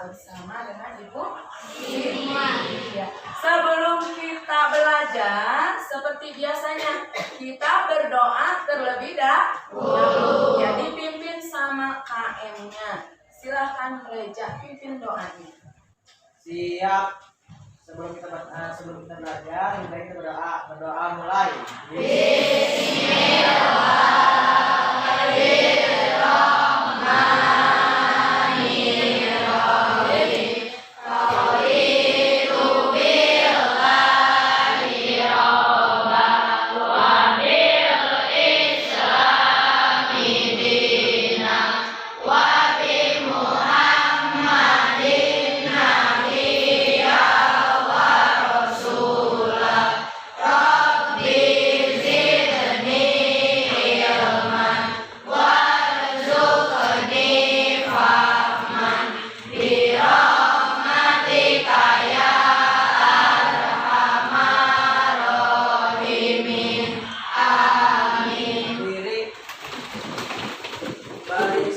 bersama dengan Ibu ya. Sebelum kita belajar, seperti biasanya kita berdoa terlebih dahulu. Ya, dipimpin sama KM-nya. Silahkan Reja pimpin doanya. Siap. Sebelum kita belajar, lebih baik kita berdoa mulai.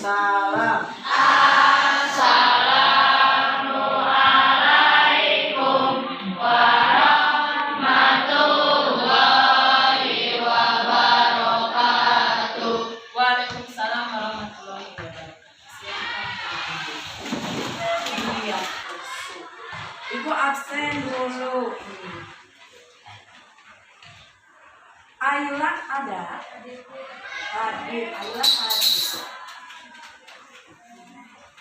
Salam. Assalamualaikum warahmatullahi wabarakatuh. Waalaikumsalam warahmatullahi wabarakatuh. Ibu absen dulu. Ayla ada? Hadir. Ayla hadir.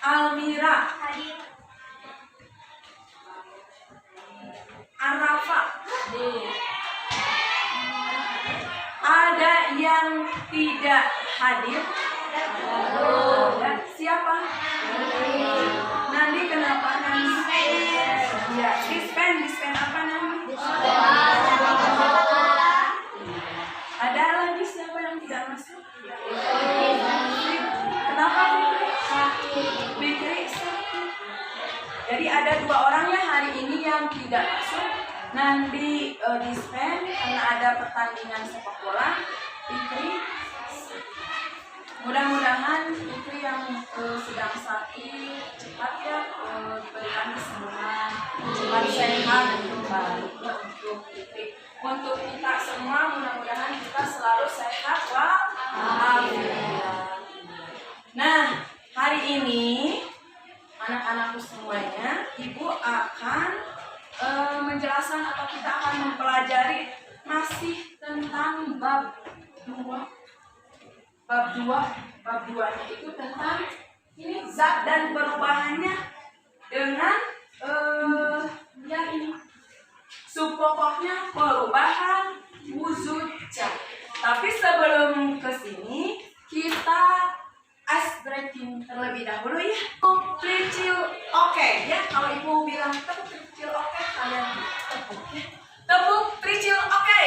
Almira Hadir. Arafa hadir. Ada yang tidak hadir? Ada. Siapa? Nandi. Kenapa Nandi? Ya, dispen apa Nandi? Ada lagi siapa yang tidak masuk? Kenapa Fikri? Jadi ada 2 orang ya hari ini yang tidak masuk. Nanti dispen karena ada pertandingan sepak bola. Fikri, mudah-mudahan Fikri yang sedang sakit cepat ya diberikan kesembuhan, cepat sehat kembali untuk Fikri. Untuk kita semua mudah-mudahan kita selalu sehat walafiat. Nah, hari ini anak-anakku semuanya, Ibu akan menjelaskan atau kita akan mempelajari masih tentang bab 2. Bab 2-nya itu tentang ini zat dan perubahannya dengan ya ini subpokoknya perubahan wujud zat. Tapi sebelum ke sini kita ice breaking terlebih dahulu ya. Kecil oke ya. Kalau Ibu bilang tepuk kecil oke, kalian tepuk ya. Tepuk kecil oke.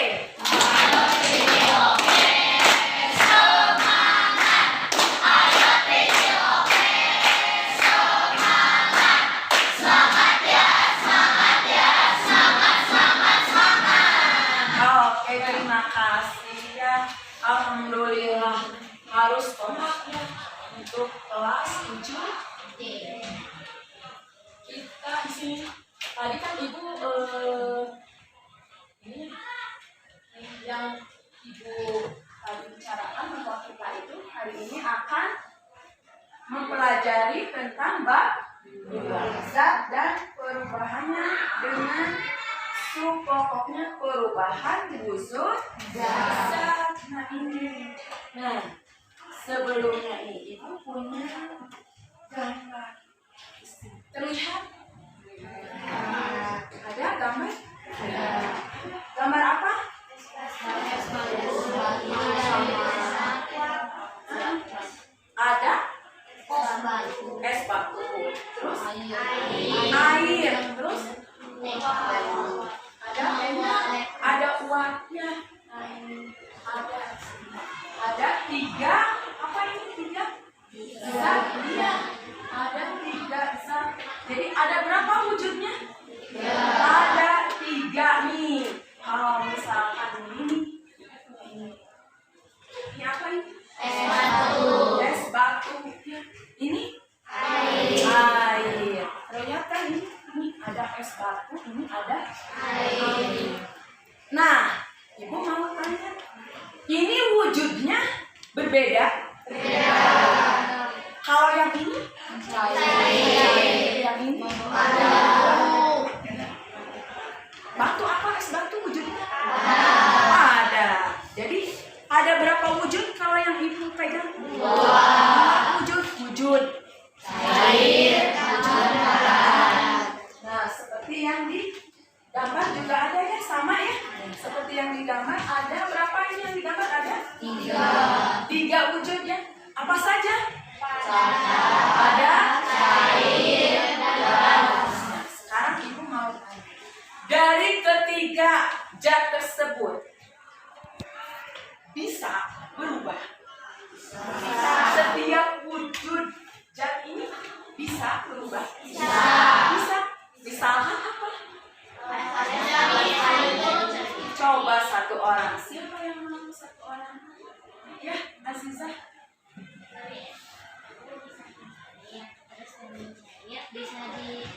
Terima kasih ya. Alhamdulillah harus kompak ya untuk kelas 7D. Kita di sini tadi kan Ibu ini yang Ibu tadi bicarakan bahwa kita itu hari ini akan mempelajari tentang bab zat dan perubahannya dengan pokoknya perubahan wujud zat. Nah ini, sebelumnya ini Ibu punya gambar. Terlihat? Ada gambar? Gambar apa? Ada? Es batu. Terus? Air. Terus? Ada uapnya. Ada 3 apa ini 3 zat? Iya, ada 3 zat. Jadi ada berapa wujudnya? Ada 3 nih. wujudnya berbeda? Kalau yang ini? Yang ini? Batu apa? Es batu wujudnya? Ada. Jadi ada berapa wujud kalau yang ibu pegang? 2 wujud. Nah, seperti yang di gambar juga ada ya, sama ya. Seperti yang di gambar ada berapa ini yang di gambar ada? 3 wujud ya. Apa saja? Ada cair, sekarang ibu mau tanya. Dari ketiga zat tersebut bisa berubah. Setiap wujud zat ini bisa berubah. Bisa. Misalkan apa? Coba satu orang. Siapa yang mau satu orang? Ya, Aziza. Bisa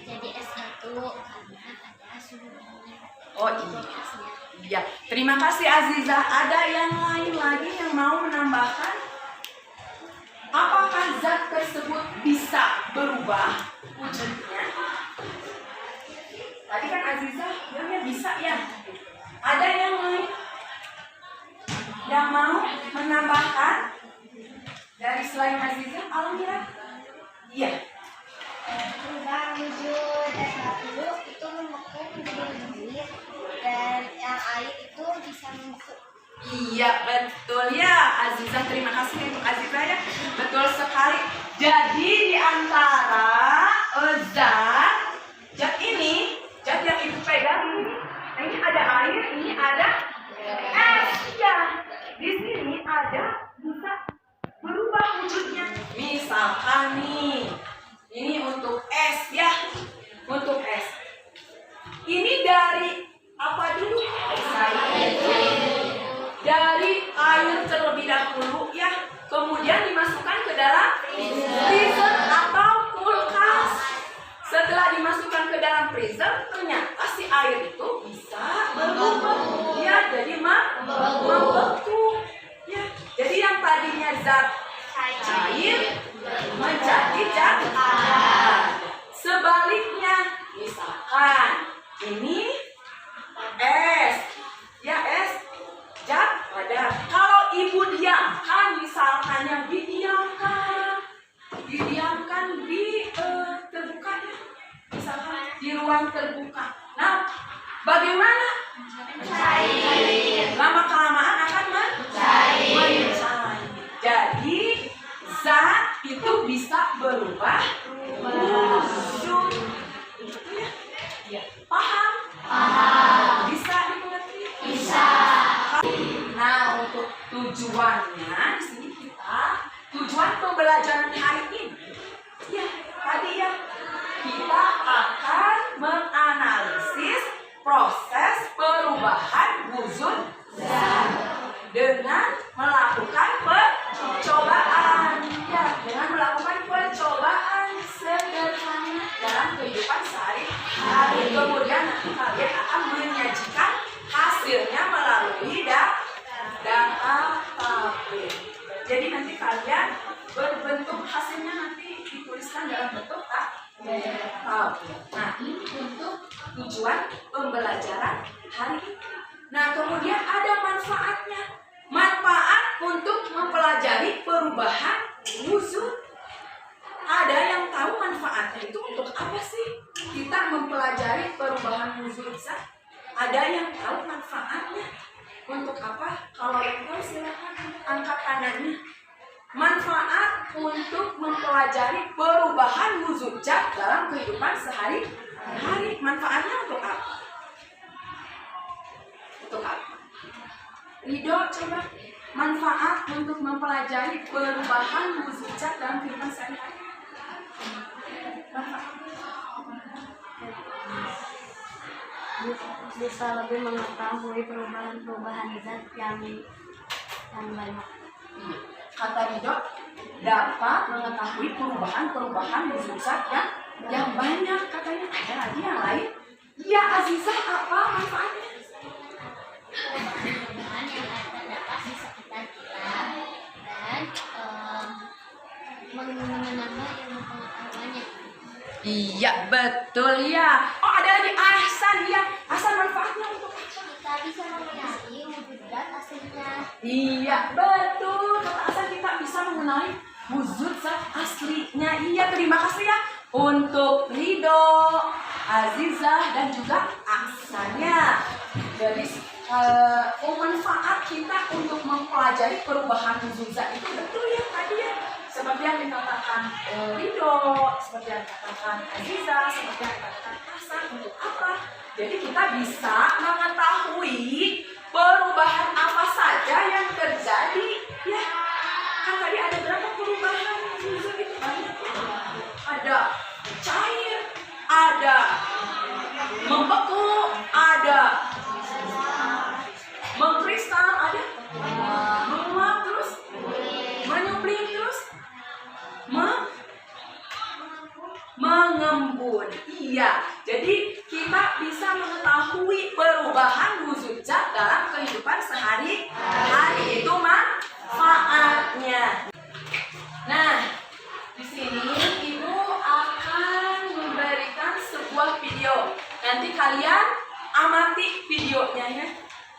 jadi es batu karena ada suhunya. Oh iya. Iya. Terima kasih Aziza. Ada yang lain lagi yang mau menambahkan? Apakah zat tersebut bisa berubah wujudnya? Tadi kan Aziza bilangnya bisa ya. Ada yang lain yang mau menambahkan dari selain Aziza? Almira? Iya. Perubahan wujud es batu itu membeku menjadi air dan yang air itu bisa membeku. Iya betul ya Aziza, terima kasih untuk Aziza ya. Betul sekali. Jadi di antara zat ini, zat yang ibu pegang ini ada air, ini ada es ya. Di sini ada bisa berubah wujudnya. Misalkan nih, ini untuk es ya, untuk es. Ini dari apa dulu? Dari air terlebih dahulu ya, kemudian dimasukkan ke dalam freezer atau kulkas. Setelah dimasukkan ke dalam freezer, ternyata si air itu bisa berubah ya, jadi membeku ya. Jadi yang tadinya zat cair menjadi zat padat. Sebaliknya, misalkan ini es ya, es zat padat. Kalau ibu diamkan, misalkan yang didiamkan di terbuka ya, misalkan di ruang terbuka. Nah, bagaimana? Lama kelamaan akan mencair. Jadi zat itu bisa berubah wujud. Itu ya? Ya. Paham? Bisa dimengerti? Bisa. Nah, untuk tujuannya di sini tujuan pembelajaran hari ini. Ya, tadi ya, kita akan menganalisis proses perubahan wujud zat dengan melakukan percobaan. Ya, dengan melakukan percobaan sederhana dalam kehidupan sehari-hari. Kemudian nanti kalian akan menyajikan hasilnya melalui database. Jadi nanti kalian berbentuk hasilnya nanti dituliskan dalam bentuk tabel. Nah, ini untuk tujuan pembelajaran hari ini. Nah, kemudian ada manfaatnya. Manfaat untuk mempelajari perubahan wujud. Ada yang tahu manfaatnya itu untuk apa sih? Kita mempelajari perubahan wujud zat. Ada yang tahu manfaatnya untuk apa? Kalau yang tahu silakan angkat tangannya. Manfaat untuk mempelajari perubahan wujud zat dalam kehidupan sehari-hari. Manfaatnya untuk apa? Untuk apa? Ridho, coba. Manfaat untuk mempelajari perubahan wujud zat dalam kehidupan sehari-hari. Bisa lebih mengetahui perubahan-perubahan zat yang banyak. Kata Ridho, dapat mengetahui perubahan-perubahan wujud zat yang banyak. Katanya ada lagi yang lain. Ya Aziza, apa manfaatnya? Perubahan yang terdapat di sekitar kita Iya, betul ya. Oh, ada lagi ahsan ya. Ahsan manfaatnya untuk apa? Kita bisa mengenali wujud zat aslinya. Iya, betul. Kata ahsan kita bisa mengenali wujud zat aslinya. Iya, terima kasih ya untuk Ridho, Azizah dan juga ahsannya. Jadi manfaat kita untuk mempelajari perubahan wujud zat itu betul ya tadi ya. Seperti yang dikatakan Ridho, seperti yang dikatakan Aziza, seperti yang dikatakan Hasan, untuk apa? Jadi kita bisa mengetahui perubahan apa saja yang terjadi. Ya, kan tadi ada berapa perubahan wujud itu banyak. Ada cair, ada membeku, ada mengkristal, ada menguap terus, menyublim terus, mengembun. Iya, jadi kita bisa mengetahui perubahan wujud zat dalam kehidupan sehari-hari, itu manfaatnya. Nah, di sini Ibu akan memberikan sebuah video. Nanti kalian amati videonya ya.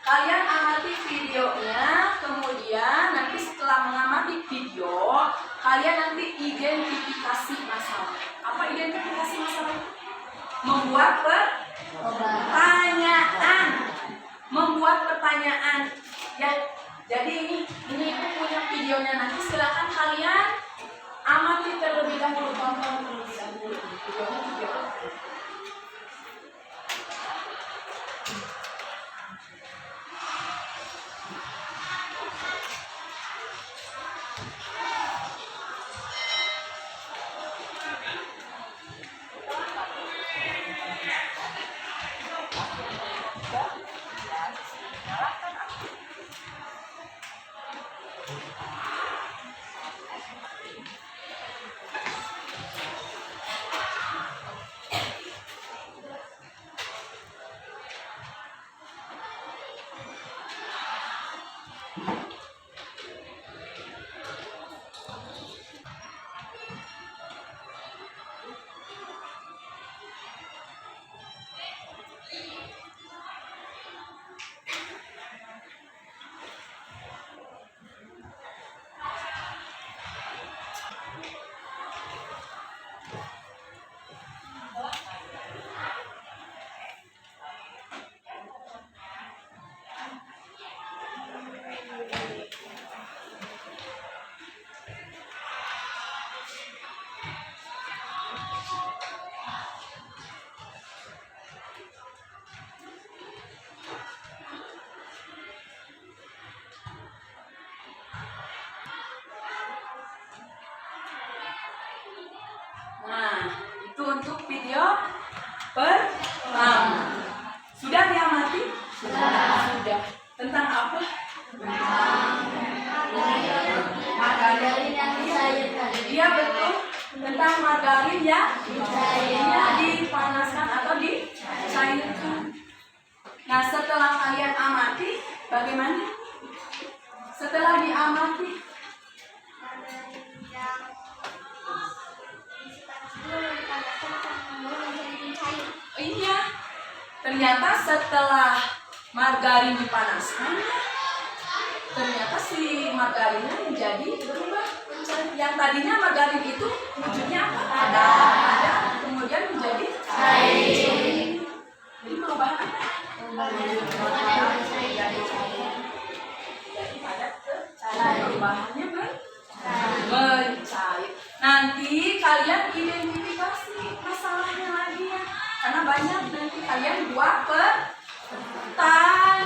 Kalian amati videonya, kemudian nanti setelah mengamati video, kalian nanti identifikasi masalah. Apa identifikasi masalah? Membuat pertanyaan. Membuat pertanyaan. Ya, jadi ini Ibu punya videonya, nanti silakan kalian amati terlebih dahulu, tonton terlebih dahulu videonya video. Nah, itu untuk video pertama. Sudah diamati? Sudah. Tentang apa? Margarin yang dicairkan. Iya, betul. Tentang margarin ya? Iya, dipanaskan atau dicairkan. Nah, setelah kalian amati, bagaimana? Setelah diamati, iya, ternyata setelah margarin dipanaskan, ternyata si margarinnya menjadi berubah. Yang tadinya margarin itu wujudnya apa? Ada, kemudian menjadi cair. Jadi perubahan apa? Jadi padat ke cair. Perubahannya mencair. Nanti kalian identifikasi masalahnya lagi ya, karena banyak. Nanti kalian buat pertanyaan.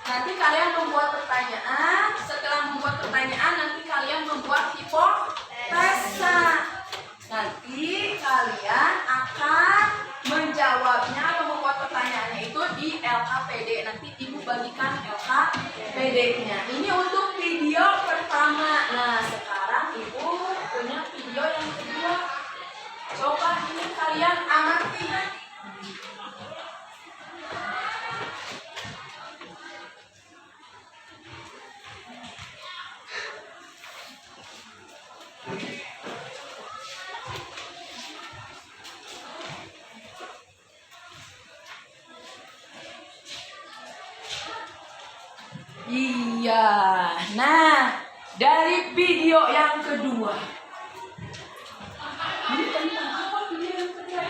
Nanti kalian membuat pertanyaan. Setelah membuat pertanyaan, nanti kalian membuat hipotesa. Nanti kalian akan menjawabnya atau membuat pertanyaannya itu di LKPD. Nanti Ibu bagikan LKPD-nya. Ini untuk video pertama. Nah, sekarang Ibu punya video yang kedua. Coba ini kalian amati. Nah, dari video yang kedua. Ini tentang apa video yang kedua?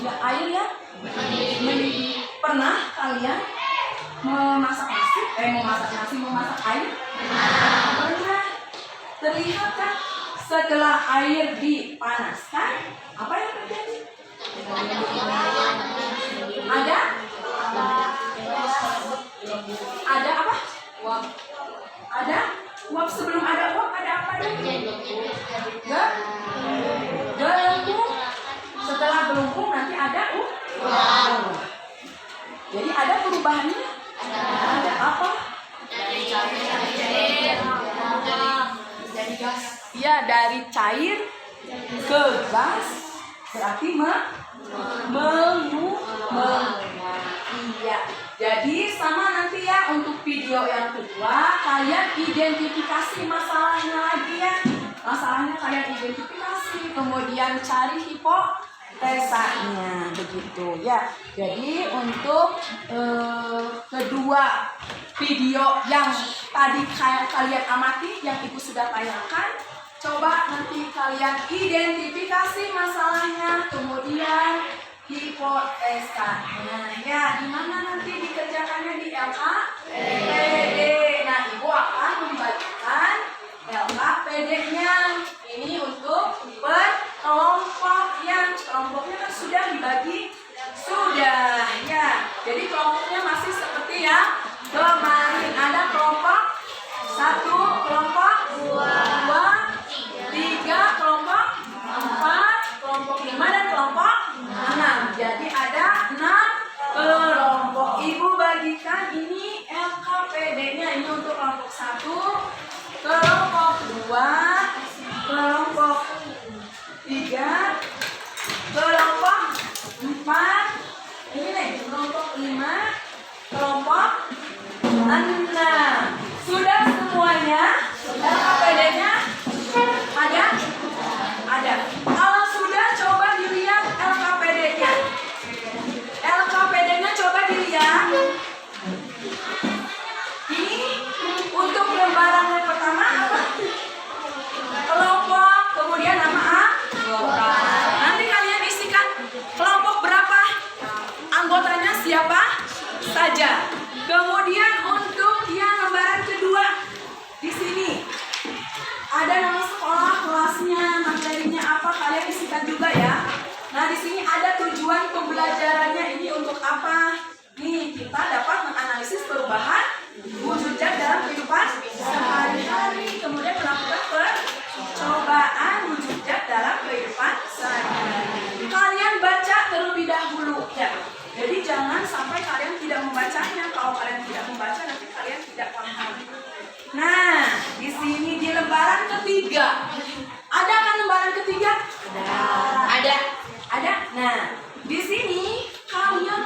Ya, air ya. Pernah kalian memasak air? Pernah. Terlihat kan setelah air dipanaskan, apa yang terjadi? Ada apa? Uap. Ada uap. Sebelum ada uap ada apa dulu? Gelembung. Setelah gelembung nanti ada uap. Jadi ada perubahannya? Ada apa? Dari gas. Ya, dari cair ke gas. Berarti iya. Jadi sama nanti ya untuk video yang kedua kalian identifikasi masalahnya lagi ya. Masalahnya kalian identifikasi, kemudian cari hipotesanya begitu ya. Jadi untuk kedua video yang tadi kalian amati yang ibu sudah tayangkan, coba nanti kalian identifikasi masalahnya, kemudian hipotesanya. Ya, di mana nanti dikerjakannya di LKPD. Nah, ibu akan membagikan LKPD-nya. Ini untuk per kelompoknya. Kelompoknya kan sudah dibagi, sudah ya. Jadi kelompoknya masih seperti yang kemarin. Ada kelompok 1, kelompok 2, 3, kelompok 4, kelompok 5 dan kelompok 6. Jadi ada 6 kelompok. Ibu bagikan ini LKPD-nya. Ini untuk kelompok 1, kelompok 2, kelompok 3, kelompok 4, ini nih kelompok 5, kelompok 6. Sudah semuanya LKPD-nya ada? Ada. Kalau sudah, coba dilihat LKPD-nya. LKPD-nya coba dilihat. Ini untuk lembaran yang pertama apa? Kelompok, kemudian nama anggota. Nanti kalian isikan kelompok berapa? Anggotanya siapa saja. Kemudian untuk yang lembaran kedua, di sini ada nama sekolah, kelasnya, materinya apa, kalian isikan juga ya. Nah, di sini ada tujuan pembelajarannya, ini untuk apa? Nih, kita dapat menganalisis perubahan wujud zat dalam kehidupan sehari-hari, kemudian melakukan percobaan wujud zat dalam kehidupan sehari-hari. Kalian baca terlebih dahulu ya. Jadi jangan sampai kalian tidak membacanya. Kalau kalian tidak membaca, nanti kalian tidak paham. Nah, di sini di lembaran ketiga. Ada kan lembaran ketiga? Ada. Ada. Nah, di sini kalian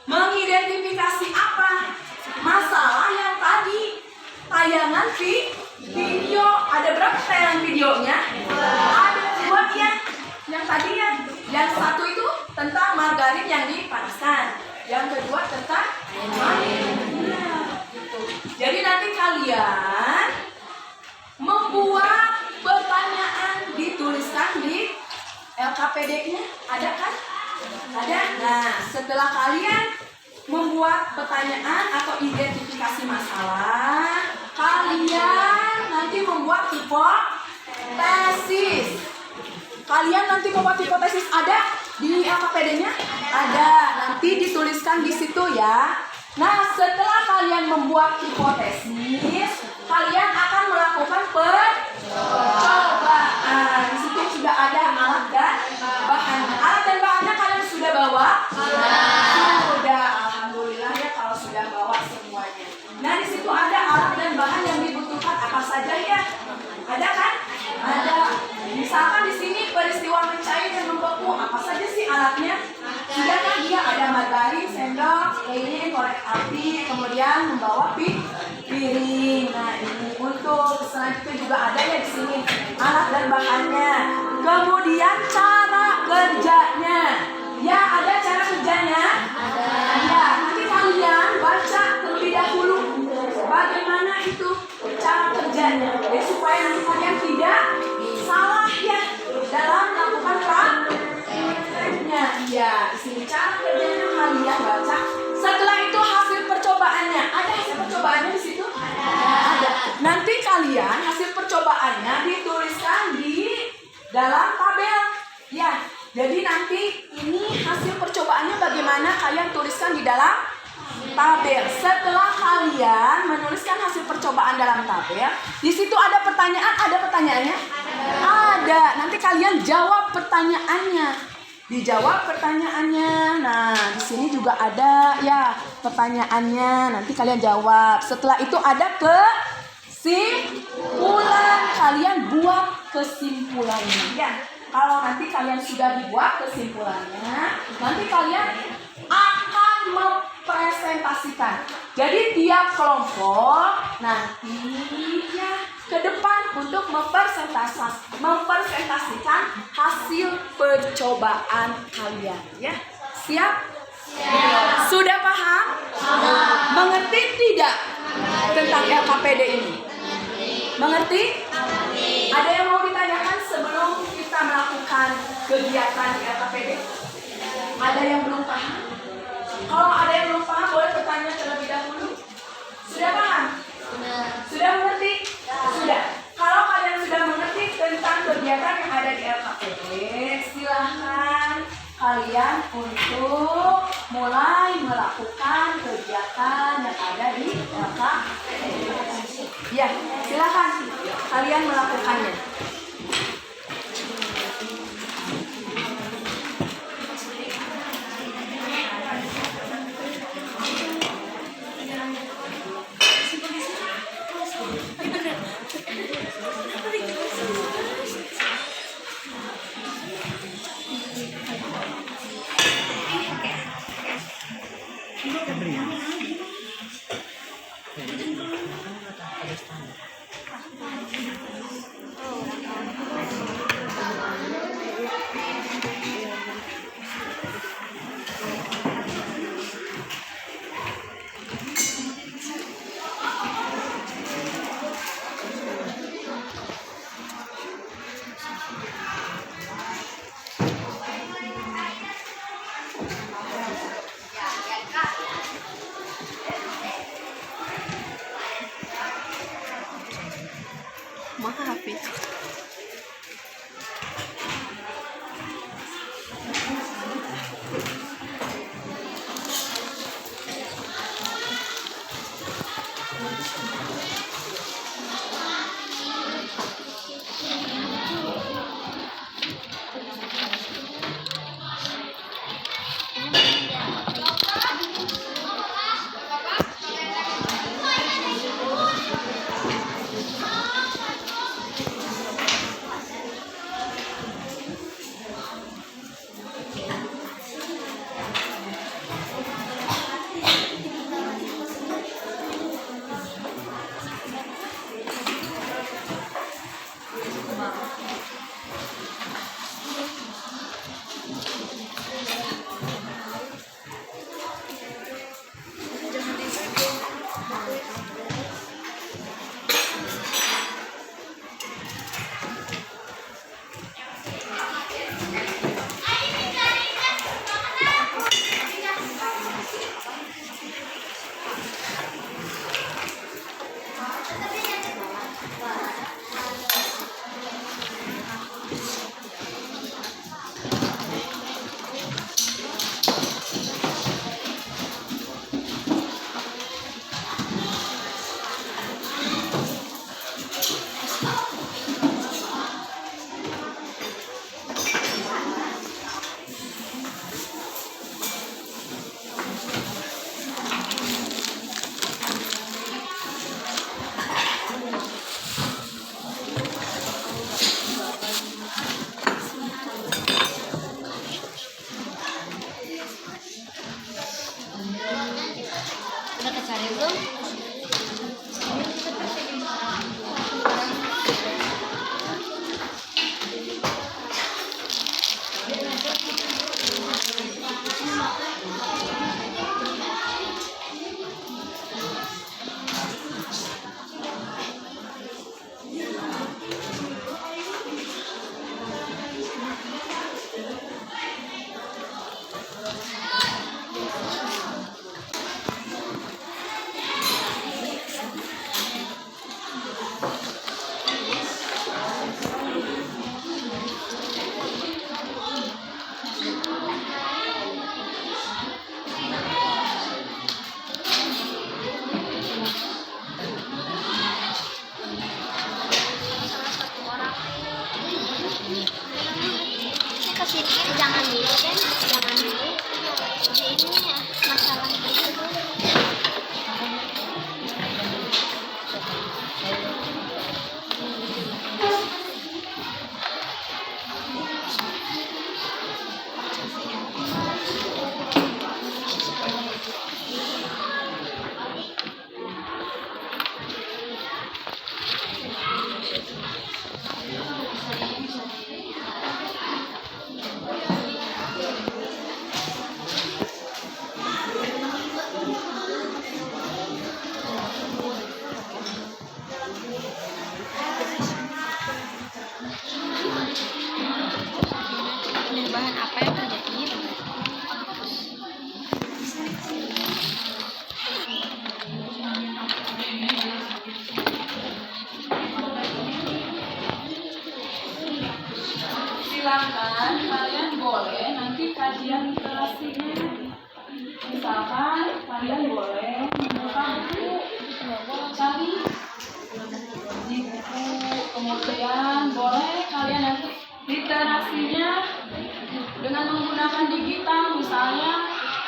mengidentifikasi apa? Masalah yang tadi tayangan video. Ada berapa tayangan videonya? Ada 2 ya. Yang tadi ya, yang satu itu tentang margarin yang dipanaskan. Yang kedua tentang air. Jadi nanti kalian membuat pertanyaan, dituliskan di LKPD-nya. Ada kan? Ada. Nah, setelah kalian membuat pertanyaan atau identifikasi masalah, kalian nanti membuat hipotesis. Kalian nanti membuat hipotesis ada di LKPD-nya? Ada. Nanti dituliskan di situ ya. Nah, setelah kalian membuat hipotesis, kalian akan melakukan percobaan. Di situ sudah ada alat dan bahan. Alat dan bahannya kalian sudah bawa? Sudah. Alhamdulillah ya kalau sudah bawa semuanya. Nah, di situ ada alat dan bahan yang dibutuhkan apa saja ya? Ada kan? Ada. Misalkan di sini peristiwa mencair dan membeku, apa saja sih alatnya? Sudah kan dia ada margarin, sendok, ini korek api, kemudian membawa piring. Nah, ini untuk selanjutnya juga ada ya di sini alat dan bahannya. Kemudian cara kerjanya. Ya, ada cara kerjanya? Ada. kerjanya. Jadi supaya nanti kalian tidak salah ya dalam melakukan prakteknya. Ya, di sini cara kerjanya kalian baca. Setelah itu hasil percobaannya. Ada hasil percobaannya di situ? Ada. Nanti kalian hasil percobaannya dituliskan di dalam tabel. Ya, jadi nanti ini hasil percobaannya bagaimana kalian tuliskan di dalam tabel. Setelah kalian menuliskan hasil percobaan dalam tabel, di situ ada pertanyaan, ada pertanyaannya? Ada. Nanti kalian jawab pertanyaannya. Dijawab pertanyaannya. Nah, di sini juga ada ya pertanyaannya. Nanti kalian jawab. Setelah itu ada kesimpulan. Kalian buat kesimpulannya. Ya, kalau nanti kalian sudah dibuat kesimpulannya, nanti kalian akan mempresentasikan. Jadi tiap kelompok nanti ya ke depan untuk mempresentasikan hasil percobaan kalian. Ya, siap? Siap. Sudah paham? Mengerti tidak tentang LKPD ini? Mengerti? Ada yang mau ditanyakan sebelum kita melakukan kegiatan di LKPD? Ada yang belum paham? Kalau ada yang belum paham, boleh bertanya terlebih dahulu. Sudah paham? Sudah mengerti? Sudah. Kalau kalian sudah mengerti tentang kegiatan yang ada di LKPD, silahkan kalian untuk mulai melakukan kegiatan yang ada di LKPD. Ya, silahkan kalian melakukannya. jangan dulu kan, jangan dulu. Ini ya masalah itu. Perubahan apa yang terjadi? Silakan kalian boleh nanti kajian literasinya. Misalkan kalian boleh membuka buku, cari di buku, kemudian boleh kalian nanti literasinya dengan menggunakan digital, misalnya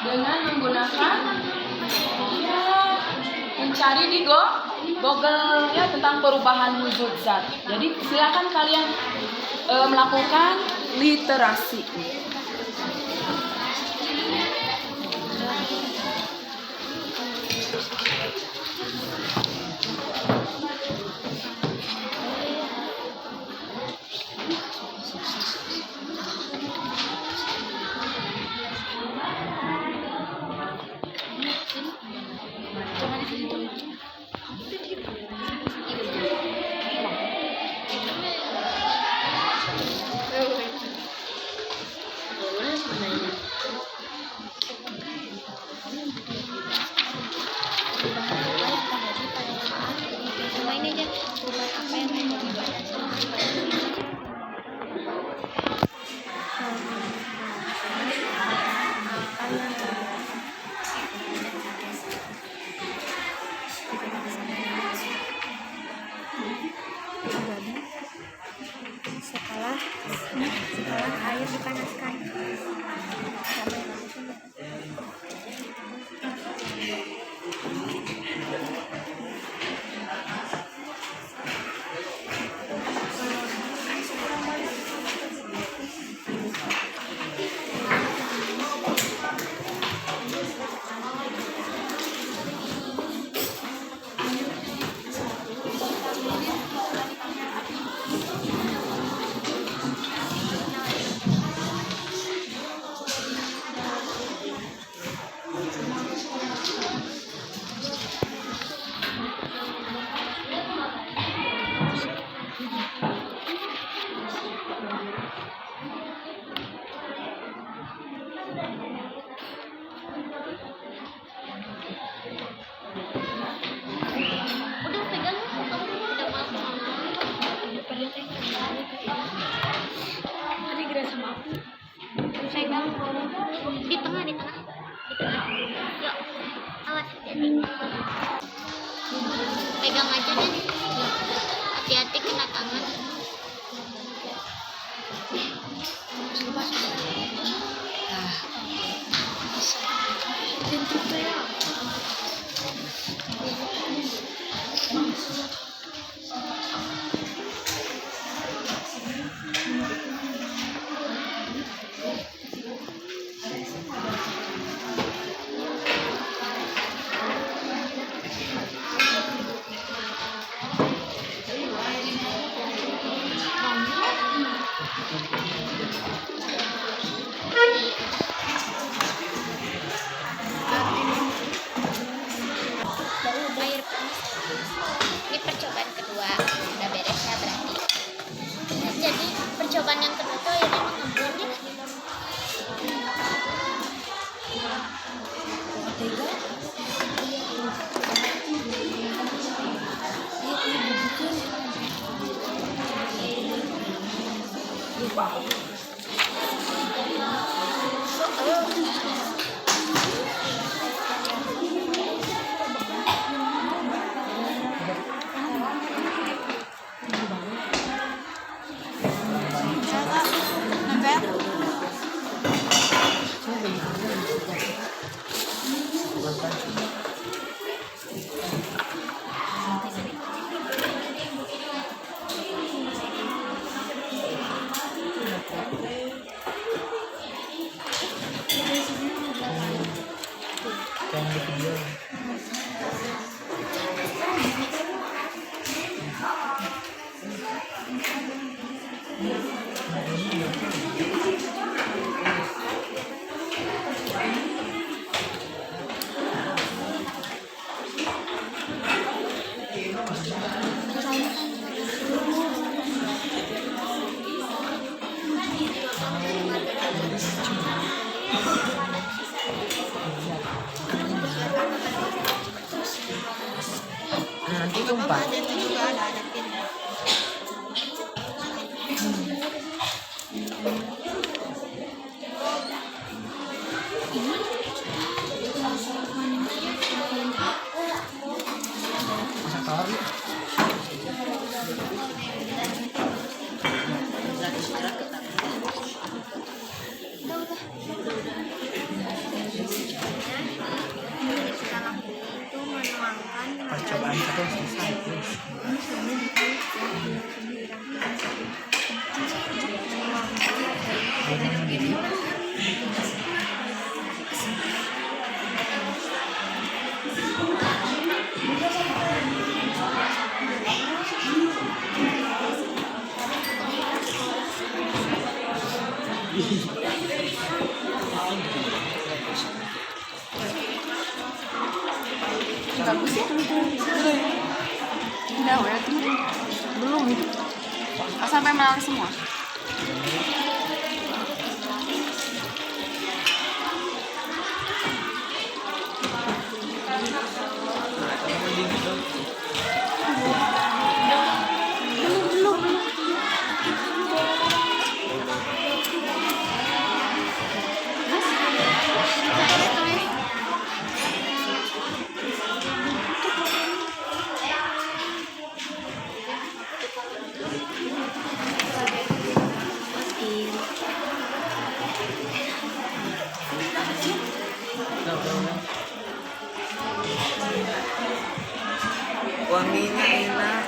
dengan menggunakan ya, mencari di Google ya tentang perubahan wujud zat. Jadi silakan kalian melakukan literasi. Setelah air dipanaskan. Udah pegang, udah masuk. Tadi gerak sama aku. Pegang di tengah, di tengah. Yuk, awas hati-hati. Pegang aja deh. Hati-hati kena tangan. Yang di video. Nanti tumpah. Masak telur nih. Itu menuangkan Percobaan terus selesai. Bagus ya? Udah ya belum. Sampai menang semua. Wanginya enak.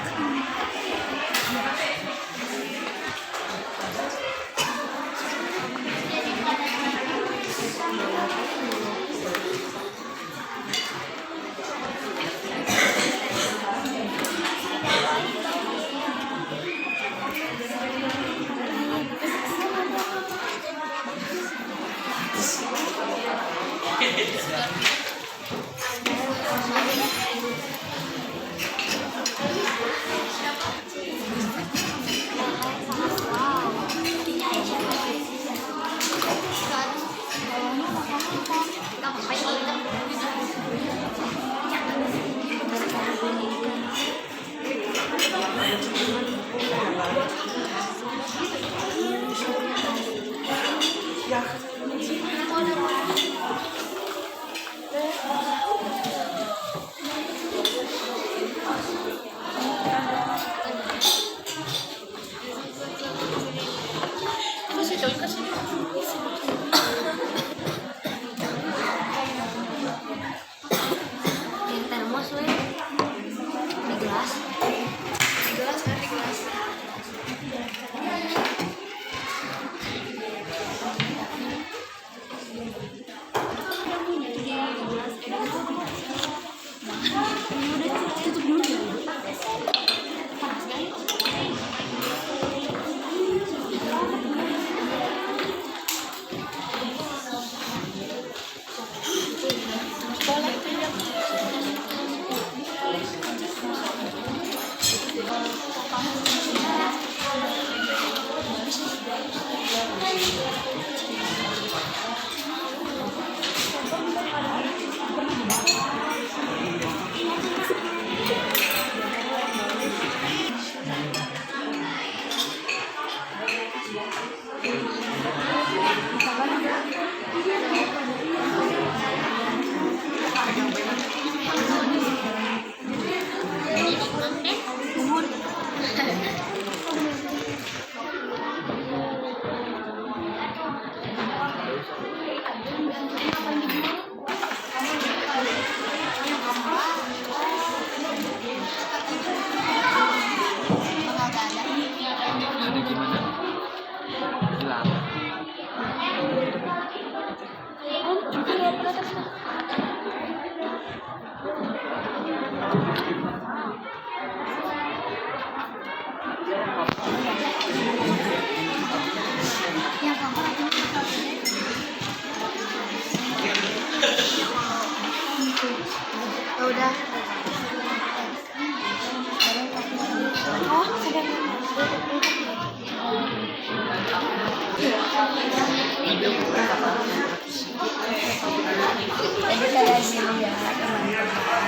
Sudah. Oh, sudah. Jadi kayak gini ya teman-teman.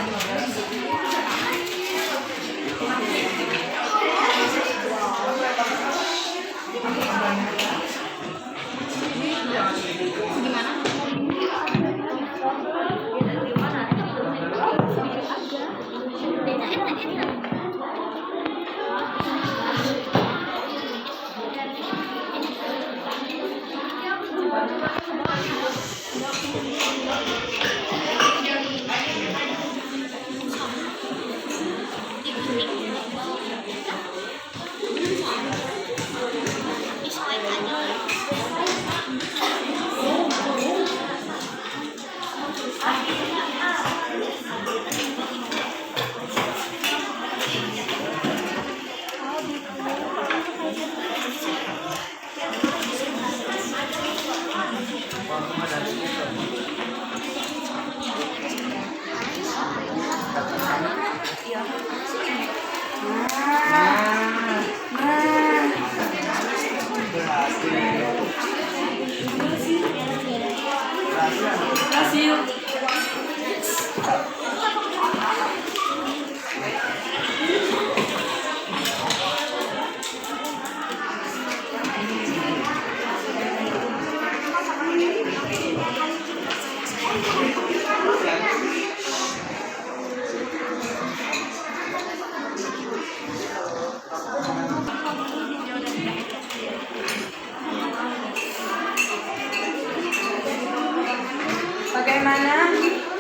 Bagaimana?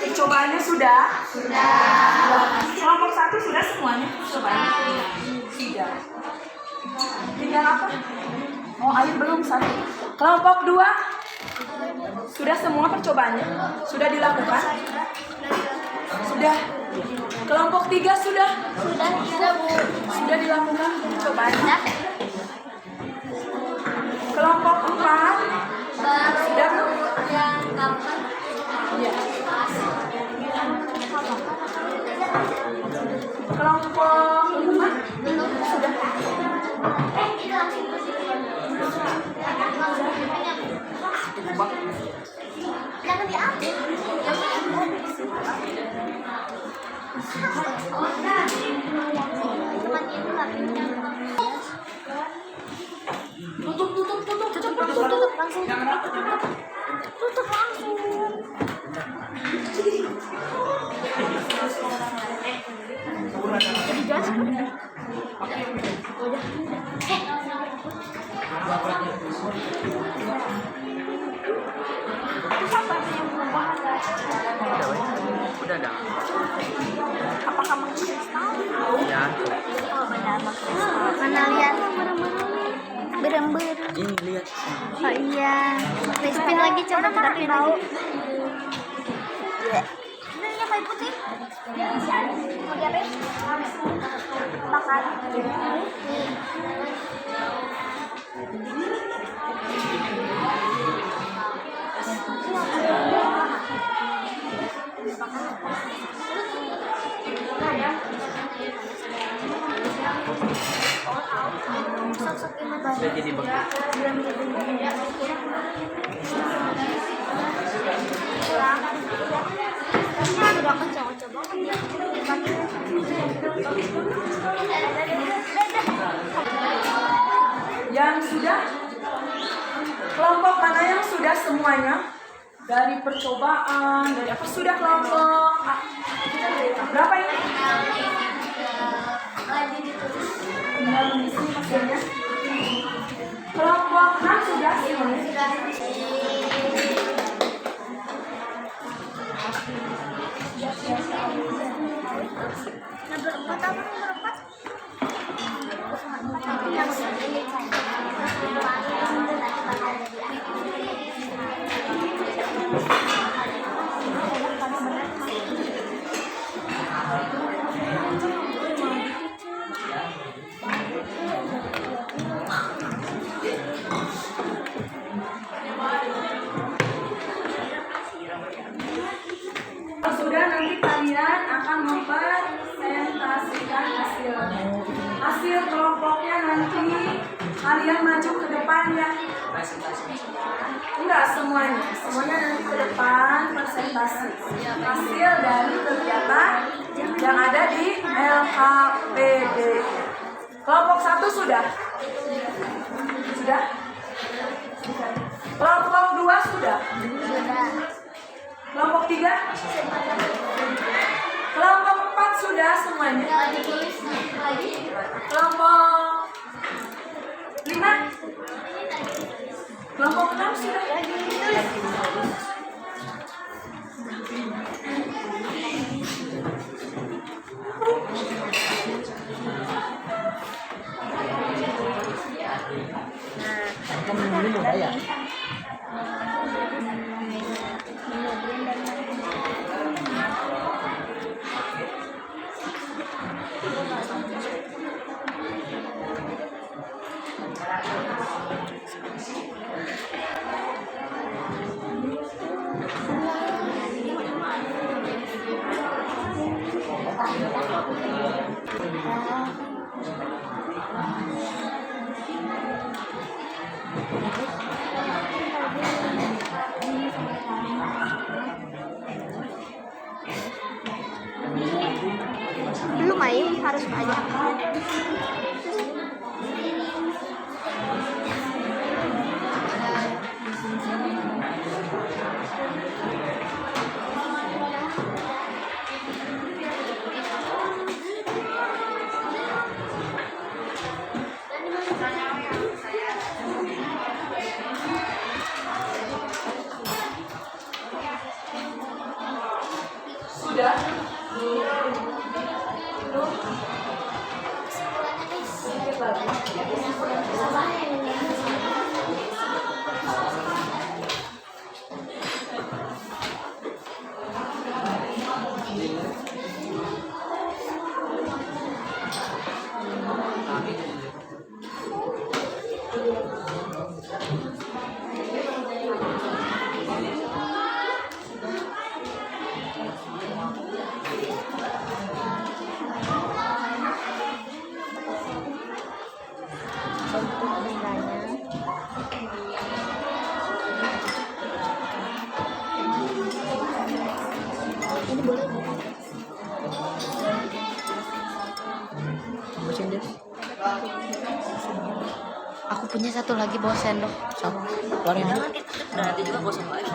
Percobaannya sudah? Sudah. Kelompok 1 sudah semuanya? Percobaannya? Sudah. Tinggal apa? Oh, air belum satu. Kelompok 2? Sudah semua percobaannya? Sudah dilakukan? Sudah. Kelompok 3 sudah? Sudah, Bu. Sudah dilakukan percobaannya? Kelompok 4? Sudah belum? Yang kapan? Iya. Kelompok 5? Belum. Sudah. Jangan diambil. Tutup langsung. Tutup langsung. Udah dah. Apakah mengkristal? Ya. Oh, benar mengkristal. Mana lihat? Berembur. Ini lihat. Oh iya. Spin lagi coba kita tahu. Ini kayu putih. Mau diapain? Bakar. Sudah jadi bekas. Yang sudah? Kelompok mana yang sudah semuanya? Dari percobaan, dari apa sudah kelompok? Berapa ini? Tinggal di sini hasilnya. Kelompok 6 sudah semuanya? Sudah, nanti kalian akan hasil kelompoknya nanti kalian maju ke depan ya. Enggak semuanya nanti ke depan presentasi hasil dari kegiatan yang ada di LHPD. Kelompok 1 sudah? Kelompok 2 sudah? Kelompok 3? Kelompok 4 sudah semuanya? Kelompok 5? Kelompok 6 sudah? Kamu dulu ya. Belum main, harus banyak. Sudah? Aku punya satu lagi bawa sendok sama keluarin aja. Nanti juga kosong lagi.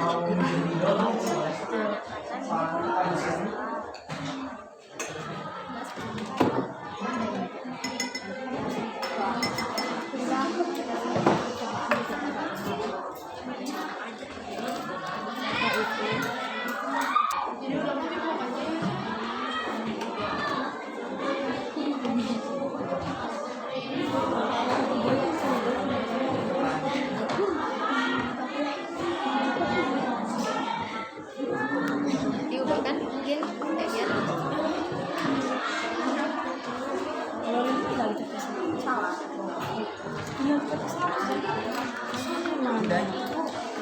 Udah kan mungkin kayaknya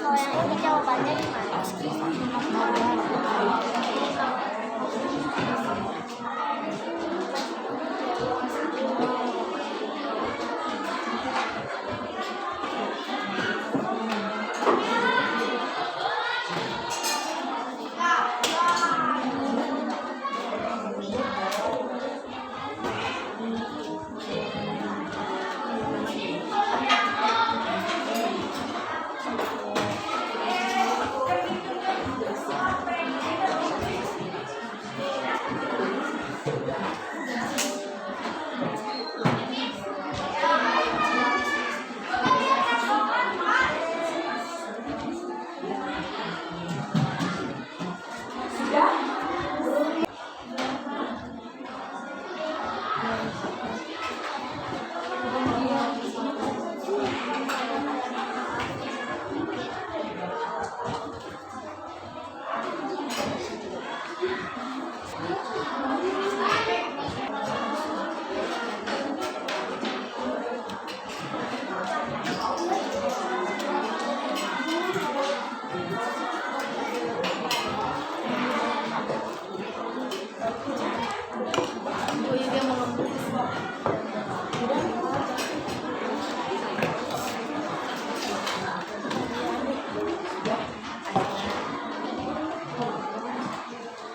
kalau yang ini jawabannya di mana? Oh iya dia mau ngomong.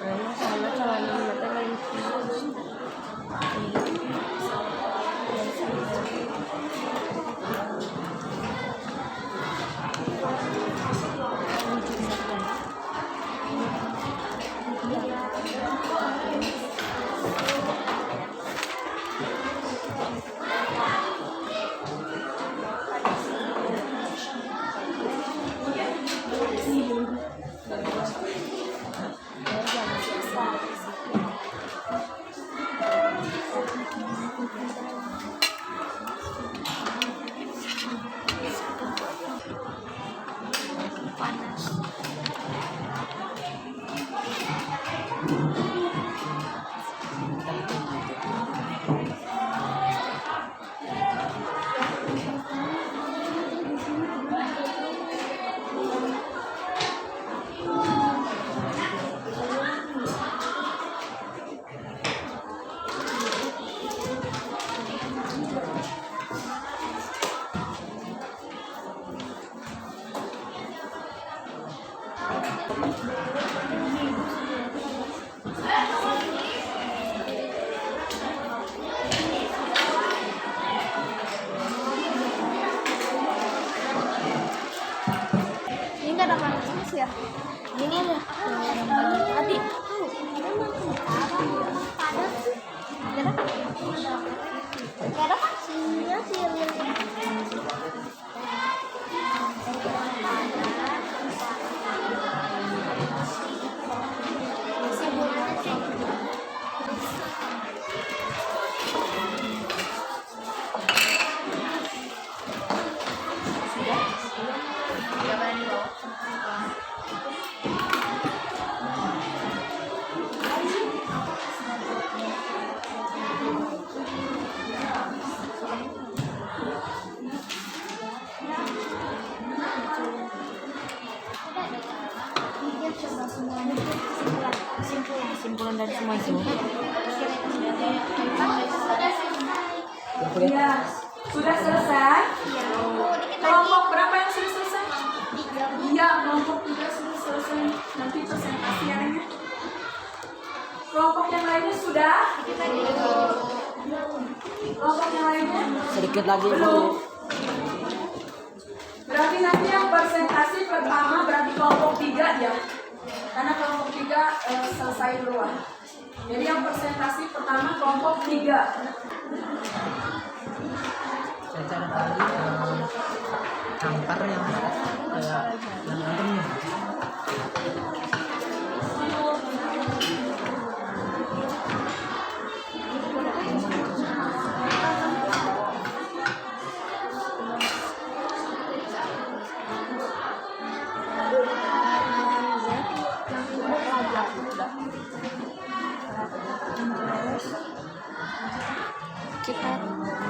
sama calonnya mata lain. Ini nggak ada panas ya? Ini ada tadi. Panas sih. Nggak ada. Nggak ada paksinya sih. Kesimpulan dari semua itu. Ya, sudah selesai. Kelompok berapa yang sudah selesai? Iya, kelompok 3 sudah selesai. Nanti presentasiannya. Kelompok yang lainnya sudah? Kelompok yang lainnya? Sedikit lagi Bu. Belum. Berarti nanti yang presentasi pertama berarti kelompok 3 ya. Karena kelompok 3 selesai duluan. Jadi yang presentasi pertama kelompok 3. Saya cari tadi kanker yang kayak yang adem nih.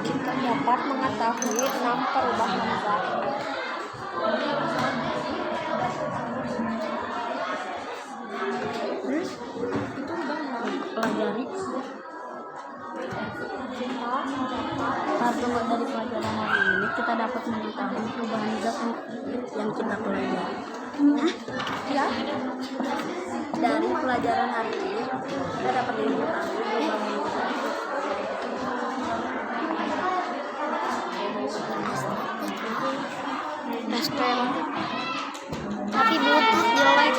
Kita dapat mengetahui 6 perubahan zat. Itu udah Pelajari. Satu dari pelajaran hari ini kita dapat mengetahui perubahan zat yang kita pelajari. ya. Dari pelajaran hari ini kita dapat mengetahui perubahan zat. Pastel. Tapi butut jelek.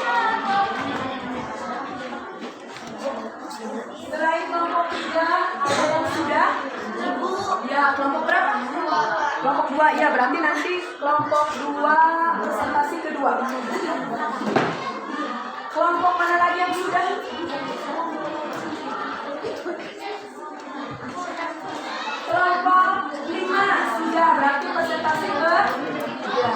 Selain kelompok 3 ada yang sudah? Ibu. Ya, kelompok berapa? Kelompok 2. Ya, berarti nanti kelompok 2 presentasi kedua. Kelompok mana lagi yang sudah? Kelompok 5 sudah, berarti presentasi ke? Ya.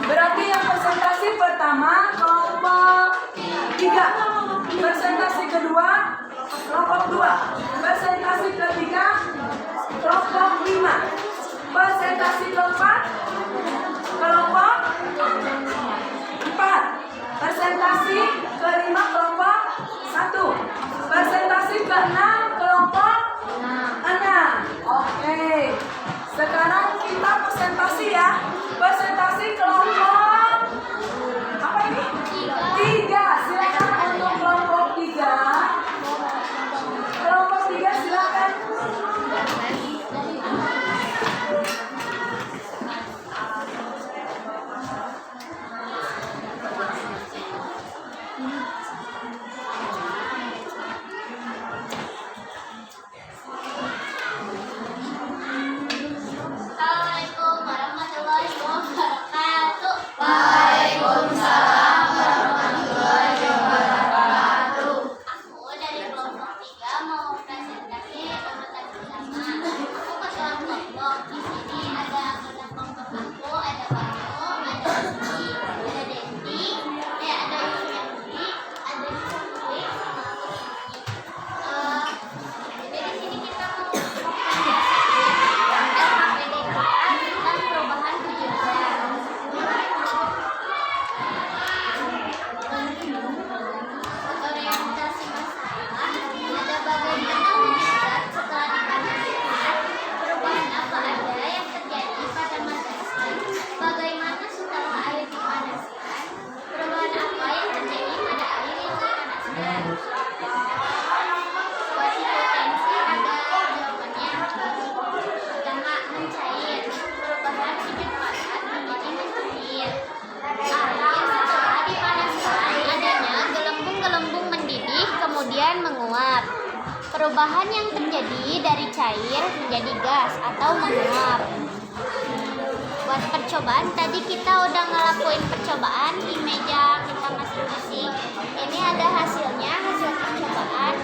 Berarti yang presentasi pertama kelompok 3, presentasi kedua kelompok 2, presentasi ketiga kelompok 5, presentasi keempat kelompok 4, presentasi kelima kelompok 1, presentasi keenam kelompok 6. Oke. Perubahan yang terjadi dari cair menjadi gas atau menguap. Buat percobaan, tadi kita udah ngelakuin percobaan di meja kita masing-masing. Ini ada hasilnya, hasil percobaan.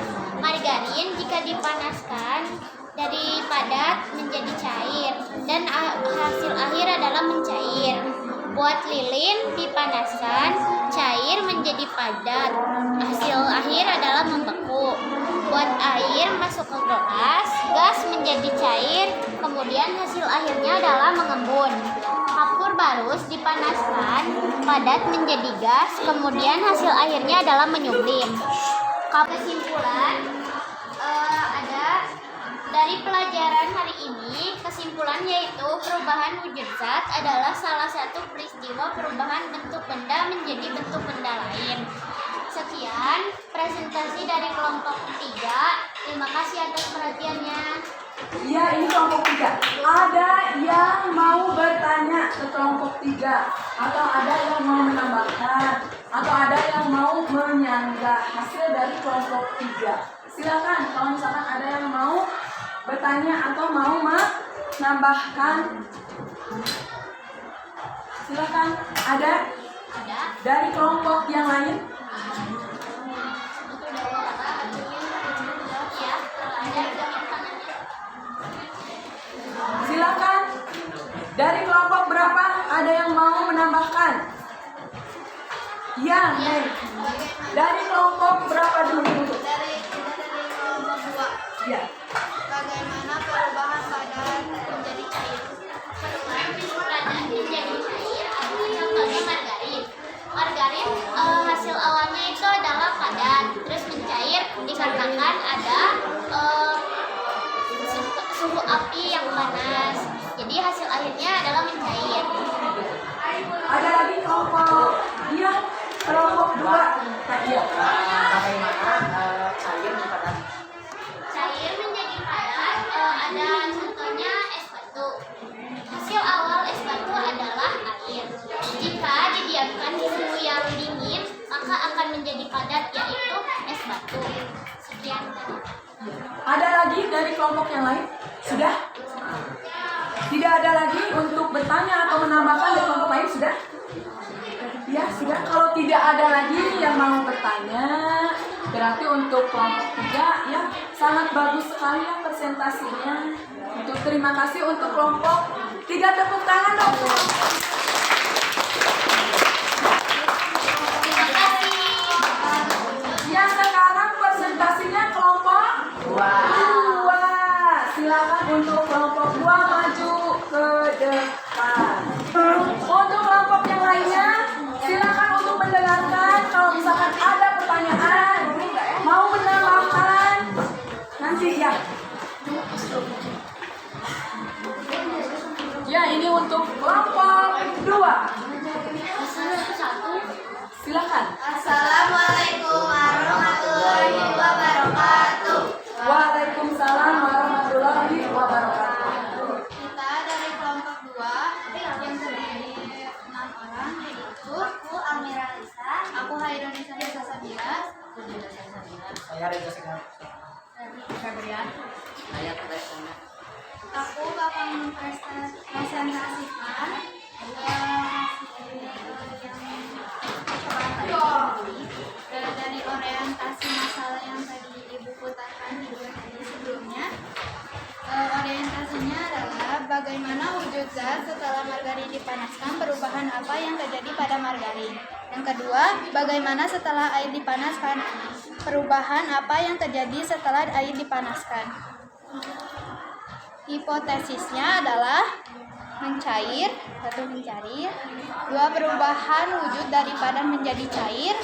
Margarin jika dipanaskan dari padat menjadi cair dan hasil akhir adalah mencair. Buat lilin dipanaskan, cair menjadi padat, hasil akhir adalah membeku. Buat air masuk ke gelas, gas menjadi cair, kemudian hasil akhirnya adalah mengembun. Kapur barus dipanaskan, padat menjadi gas, kemudian hasil akhirnya adalah menyublim. Kesimpulan ada dari pelajaran hari ini, kesimpulan yaitu perubahan wujud zat adalah salah satu peristiwa perubahan bentuk benda menjadi bentuk benda lain. Sekian presentasi dari kelompok 3. Terima kasih atas perhatiannya. Iya, ini kelompok 3. Ada yang mau bertanya ke kelompok 3, atau ada yang mau menambahkan, atau ada yang mau menyanggah hasil dari kelompok 3. Silakan kalau misalkan ada yang mau bertanya atau mau menambahkan. Silakan. Ada dari kelompok yang lain? Silakan. Dari kelompok berapa ada yang mau menambahkan? Ya, Neng. Dari kelompok berapa dulu? Dari kelompok 2. Ya. Bagaimana perubahan padat menjadi cair? Perubahan padat menjadi cair contohnya margarin. Margarin hasil awalnya itu adalah padat, terus mencair dikarenakan ada suhu api yang panas. Jadi hasil akhirnya adalah mencair. Ada lagi kelompok. Iya. Kelompok 2. Iya. Bagaimana cair padat? Cair menjadi padat ada contohnya es batu. Hasil awal es batu adalah air. Jika didiamkan di suhu yang dingin, maka akan menjadi padat yaitu es batu. Sekian. Ada lagi dari kelompok yang lain? Sudah? Tidak ada lagi untuk bertanya atau menambahkan dari kelompok lain? Sudah? Ya, sudah. Kalau tidak ada lagi yang mau bertanya, berarti untuk kelompok 3 ya sangat bagus sekali ya presentasinya. Untuk terima kasih untuk kelompok 3, tepuk tangan dong. Terima kasih. Ya, sekarang presentasinya kelompok 2. Silakan untuk kelompok 2 maju ke depan. Untuk kelompok yang lainnya, silakan untuk mendengarkan. Kalau misalkan ada pertanyaan, mau menambahkan, nanti ya. Ya, ini untuk kelompok 2. Silakan. Assalamualaikum warahmatullahi wabarakatuh. Waalaikumsalam warahmatullahi wabarakatuh. Kita dari kelompok 2 yang terdiri 6 orang, yaitu aku Almira Lisa, aku Hairunisa Desa Sabira, Saya Reza Segar. aku akan mempresentasikan dari orientasi masalah yang tadi Ibu putarkan juga tadi sebelumnya. Orientasinya adalah bagaimana wujud zat setelah margarin dipanaskan, perubahan apa yang terjadi pada margarin. Yang kedua, bagaimana setelah air dipanaskan, perubahan apa yang terjadi setelah air dipanaskan. Hipotesisnya adalah mencair, 1 mencair, 2 perubahan wujud dari padat menjadi cair,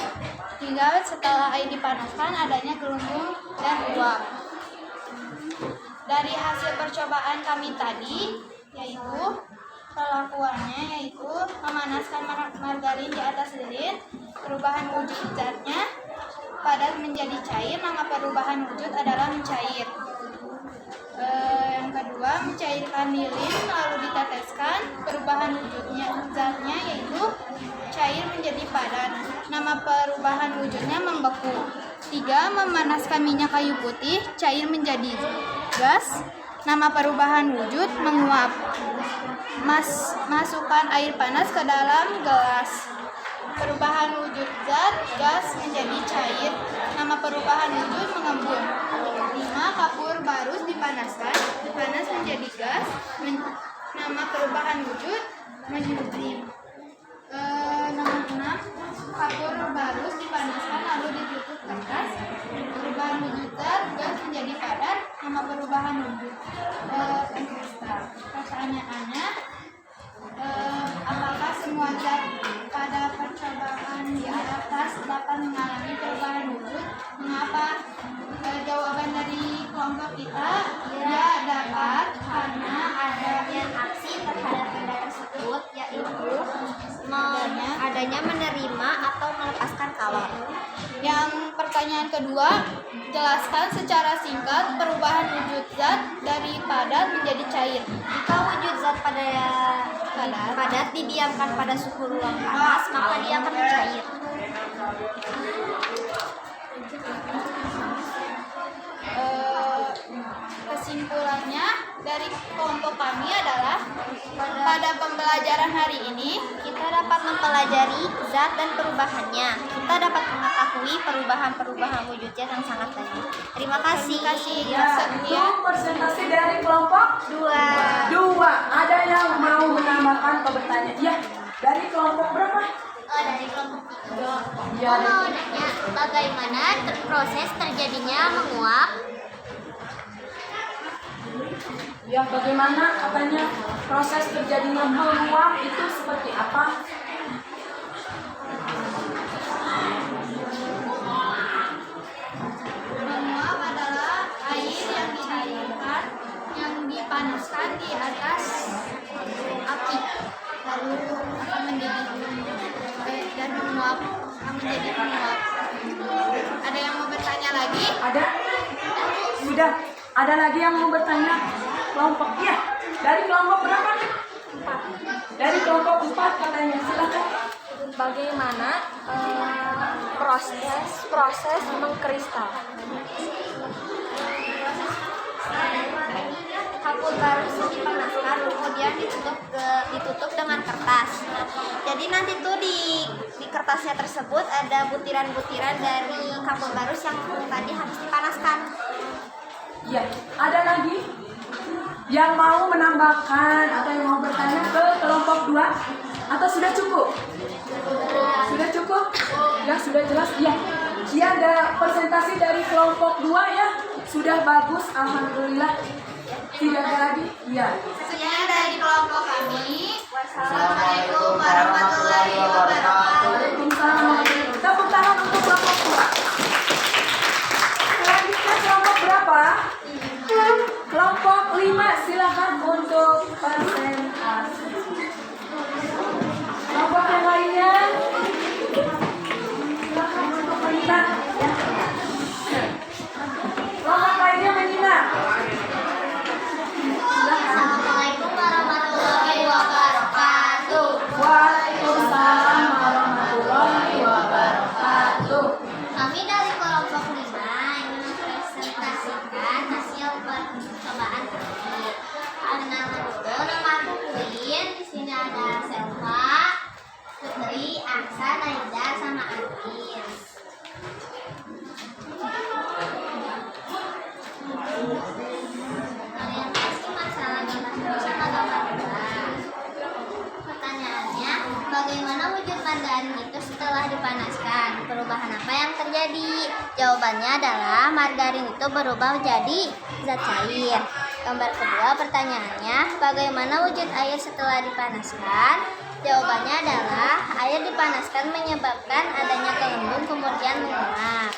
3 setelah air dipanaskan adanya gelembung dan uap. Dari hasil percobaan kami tadi, yaitu perlakuannya yaitu memanaskan margarin di atas lilin, perubahan wujud zatnya padat menjadi cair, nama perubahan wujud adalah mencair. Yang kedua, mencairkan lilin lalu diteteskan, perubahan wujudnya zatnya yaitu cair menjadi padat, nama perubahan wujudnya membeku. 3. Memanaskan minyak kayu putih, cair menjadi gas. Nama perubahan wujud, menguap. Masukkan air panas ke dalam gelas. Perubahan wujud zat, gas menjadi cair. Nama perubahan wujud, mengembun. 5. Kapur barus dipanaskan, panas menjadi gas. Nama perubahan wujud, menyublim. Nomor 6. Kapur barus dipanaskan lalu ditutup kertas. Perubahan wujud zat, gas menjadi padat. Nama perubahan wujud, kristal. Pertanyaannya, apakah semua zat pada percobaan di atas dapat mengalami perubahan wujud? Mengapa? Jawaban dari kelompok kita, ya dapat, karena adanya Aksi terhadap benda tersebut yaitu adanya menerima atau melepaskan kalor. Yang pertanyaan kedua, jelaskan secara singkat perubahan wujud zat dari padat menjadi cair. Jika wujud zat padat didiamkan pada suhu ruang panas, maka dia akan mencair. Kesimpulannya dari kelompok kami adalah pada pembelajaran hari ini Kita dapat mempelajari zat dan perubahannya. Kita dapat mengetahui perubahan-perubahan wujud zat yang sangat banyak. Terima kasih. Ya, itu presentasi dari kelompok 2. 2. Ada yang mau menambahkan atau bertanya? Ya, dari kelompok berapa? Dari kelompok 3. Ya, Mau nanya bagaimana proses terjadinya menguap? ya, bagaimana katanya proses terjadinya menguap itu seperti apa? menguap adalah air yang dicairkan yang dipanaskan di atas api lalu akan mendidih dan menguap menjadi menguap. Ada yang mau bertanya lagi? Ada? Sudah. Ada lagi yang mau bertanya? Kelompok? Iya. Dari kelompok berapa nih? 4. Dari kelompok 4 katanya. Silakan. Bagaimana proses mengkristal? Kapur barus dipanaskan kemudian ditutup dengan kertas. Jadi nanti tuh di kertasnya tersebut ada butiran-butiran dari kapur barus yang tadi harus dipanaskan. Iya. Ada lagi yang mau menambahkan atau yang mau bertanya ke kelompok 2? Atau sudah cukup? Sudah cukup? Ya, sudah jelas. Iya. Iya, ada presentasi dari kelompok 2 ya. Sudah bagus, alhamdulillah. Tidak ada lagi? Iya. Sekian dari kelompok kami. Wassalamualaikum warahmatullahi wabarakatuh. Waalaikumsalam. Tepuk tangan untuk kelompok 2. Selanjutnya kelompok berapa? Kelompok 5, silakan untuk presentasi. Kelompok yang lainnya, silakan untuk menyimak. Kelompok lainnya menyimak. Assalamualaikum warahmatullahi wabarakatuh. Waalaikumsalam warahmatullahi wabarakatuh. Kami dari kelompok 5 ingin mempresentasikan hasil percobaan kami. Nama aku Queen. Di sini ada Selva, Putri, Aksa, Naida, sama Anis. Orientasi masalah gambar sama gambar bola. Pertanyaannya, bagaimana wujud margarin itu setelah dipanaskan? Perubahan apa yang terjadi? Jawabannya adalah margarin itu berubah menjadi zat cair. Gambar kedua pertanyaannya, bagaimana wujud air setelah dipanaskan? Jawabannya adalah air dipanaskan menyebabkan adanya gelembung kemudian menguap.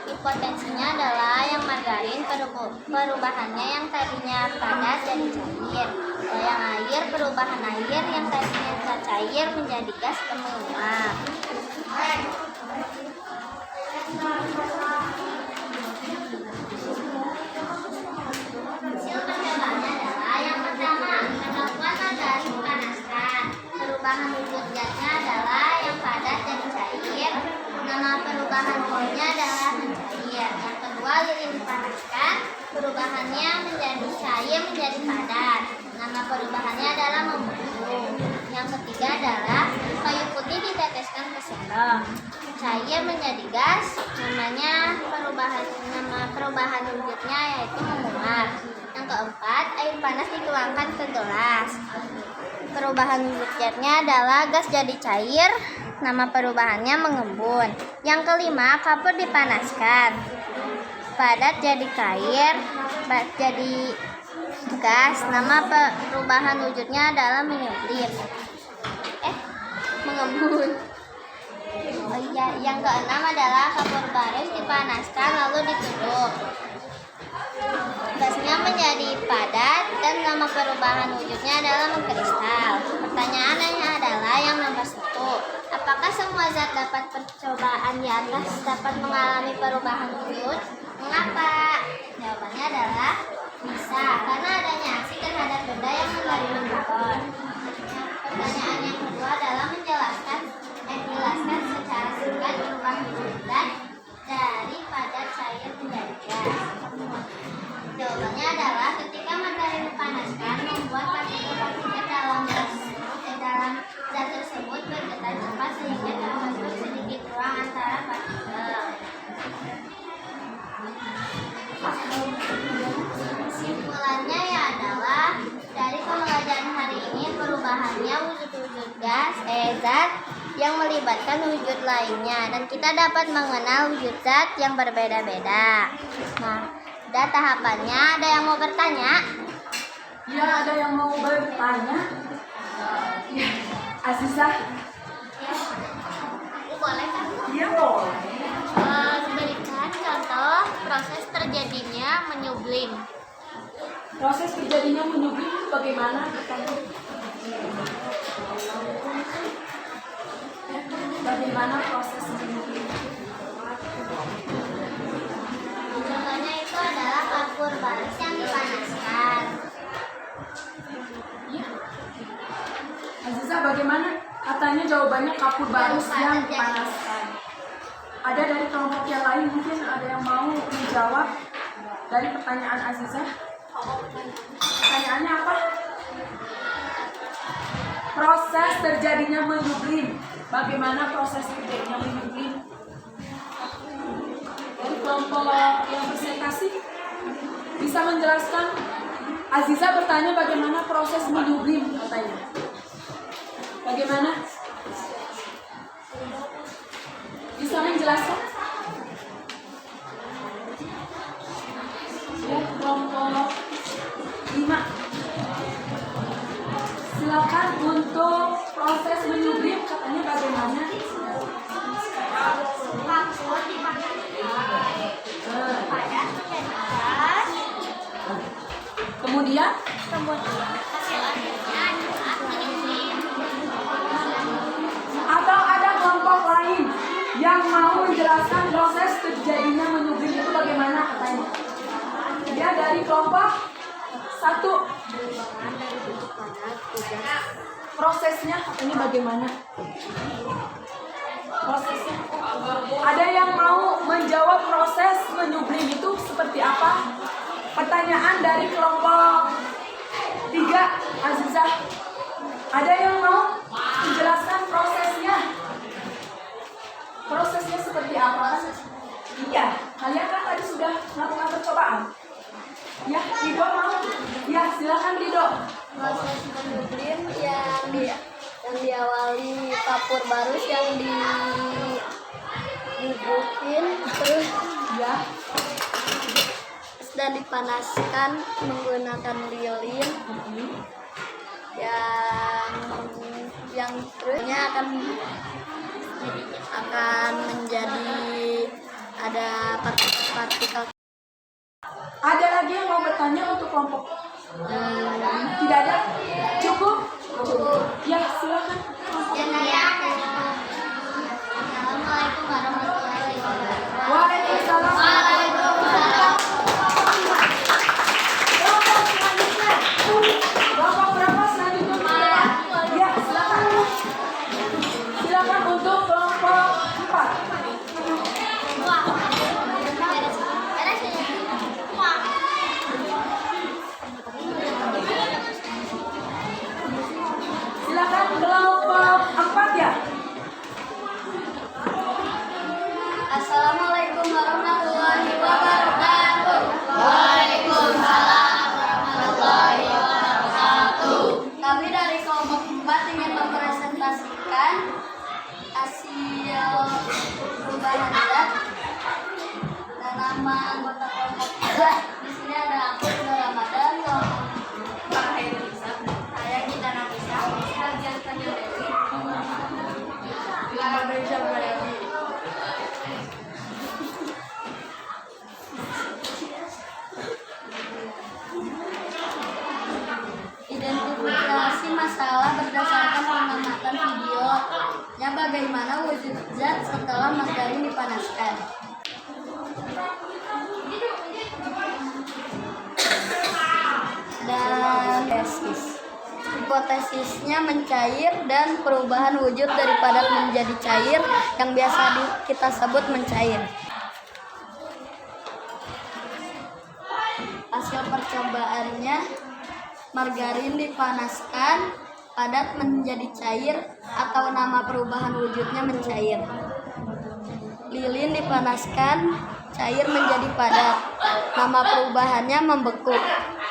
Hipotensinya adalah yang margarin perubahannya yang tadinya padat jadi cair. Kalau yang air perubahan air yang tadinya zat cair menjadi gas dan menguap. Hasil percobaannya adalah yang pertama, melakukan margarin dipanaskan. Perubahan wujud gasnya adalah yang padat jadi cair. perubahan wujudnya adalah mencair. Yang kedua, lilin dipanaskan, perubahannya menjadi cair menjadi padat. Nama perubahannya adalah membusuk. Yang ketiga adalah kayu putih diteteskan ke sendok. Cair menjadi gas, nama perubahan wujudnya yaitu menguap. Yang keempat, air panas dituangkan ke gelas. Perubahan wujudnya adalah gas jadi cair, nama perubahannya mengembun. Yang kelima, kapur dipanaskan, padat jadi cair, jadi gas, nama perubahan wujudnya adalah menyublim. Mengembun. Oh iya, yang keenam adalah kapur barus dipanaskan lalu ditutup. Gasnya menjadi padat dan nama perubahan wujudnya adalah mengkristal. Pertanyaannya adalah yang nomor 1. Apakah semua zat dapat percobaan di atas dapat mengalami perubahan wujud? Mengapa? Jawabannya adalah bisa, karena adanya aksi terhadap benda yang menerima kapur. Pertanyaan yang kedua adalah menjelaskan secara singkat perubahan wujud zat dari padat cair menjadi gas. Jawabannya adalah ketika materi dipanaskan membuat partikel-partikel dalam zat tersebut bergetar cepat sehingga termasuk sedikit ruang antara partikel. Kesimpulannya adalah dari pembelajaran hari ini perubahannya wujud-wujud zat yang melibatkan wujud lainnya dan kita dapat mengenal wujud zat yang berbeda-beda. Nah, udah tahapannya. Ada yang mau bertanya? Ya, ada yang mau bertanya? Azizah? Ya. Aku boleh kan? Iya boleh. Berikan contoh proses terjadinya menyublim. Proses terjadinya menyublim itu bagaimana? Bagaimana proses menyublim? Contohnya itu adalah kapur barus yang dipanaskan. Ya. Aziza, bagaimana? Katanya jawabannya kapur barus yang dipanaskan. Ada dari kelompok yang lain mungkin ada yang mau menjawab dari pertanyaan Aziza? Pertanyaannya apa? Proses terjadinya menyublim. Bagaimana proses terjadinya menyublim? Dari kelompok yang presentasi bisa menjelaskan? Aziza bertanya bagaimana proses menyublim katanya. Bagaimana? Bisa menjelaskan? Ya, kelompok 5. Silakan untuk proses menyublim katanya bagaimana? Kapur dipanaskan, padat menjadi gas. Kemudian Hasil akhirnya adalah menyublim. atau ada kelompok lain yang mau menjelaskan proses terjadinya menyublim itu bagaimana katanya? Ya, dari kelompok 1. Prosesnya ini bagaimana? Prosesnya. Ada yang mau menjawab proses menyublim itu seperti apa? Pertanyaan dari kelompok 3, Azizah. Ada yang mau menjelaskan prosesnya? Prosesnya seperti apa? Iya, kalian kan tadi sudah melakukan percobaan. Ya, Rido mau? Ya, silakan Rido. Proses menyublim yang diawali kapur barus yang dibubuhin terus Ya, dan dipanaskan menggunakan lilin yang terusnya akan menjadi ada partikel. ada lagi yang mau bertanya untuk kelompok? Tidak ada? Cukup? Cukup. Ya, silakan. Assalamualaikum warahmatullahi wabarakatuh. Waalaikumsalam. Kelompok berapa selanjutnya? Ya, silakan. Silakan untuk kelompok 4. masalah berdasarkan pengamatan videonya bagaimana wujud zat setelah margarin dipanaskan. Dan hipotesisnya mencair dan perubahan wujud dari padat menjadi cair yang biasa kita sebut mencair. Hasil percobaannya, margarin dipanaskan, padat menjadi cair atau nama perubahan wujudnya mencair. Lilin dipanaskan, cair menjadi padat, nama perubahannya membeku.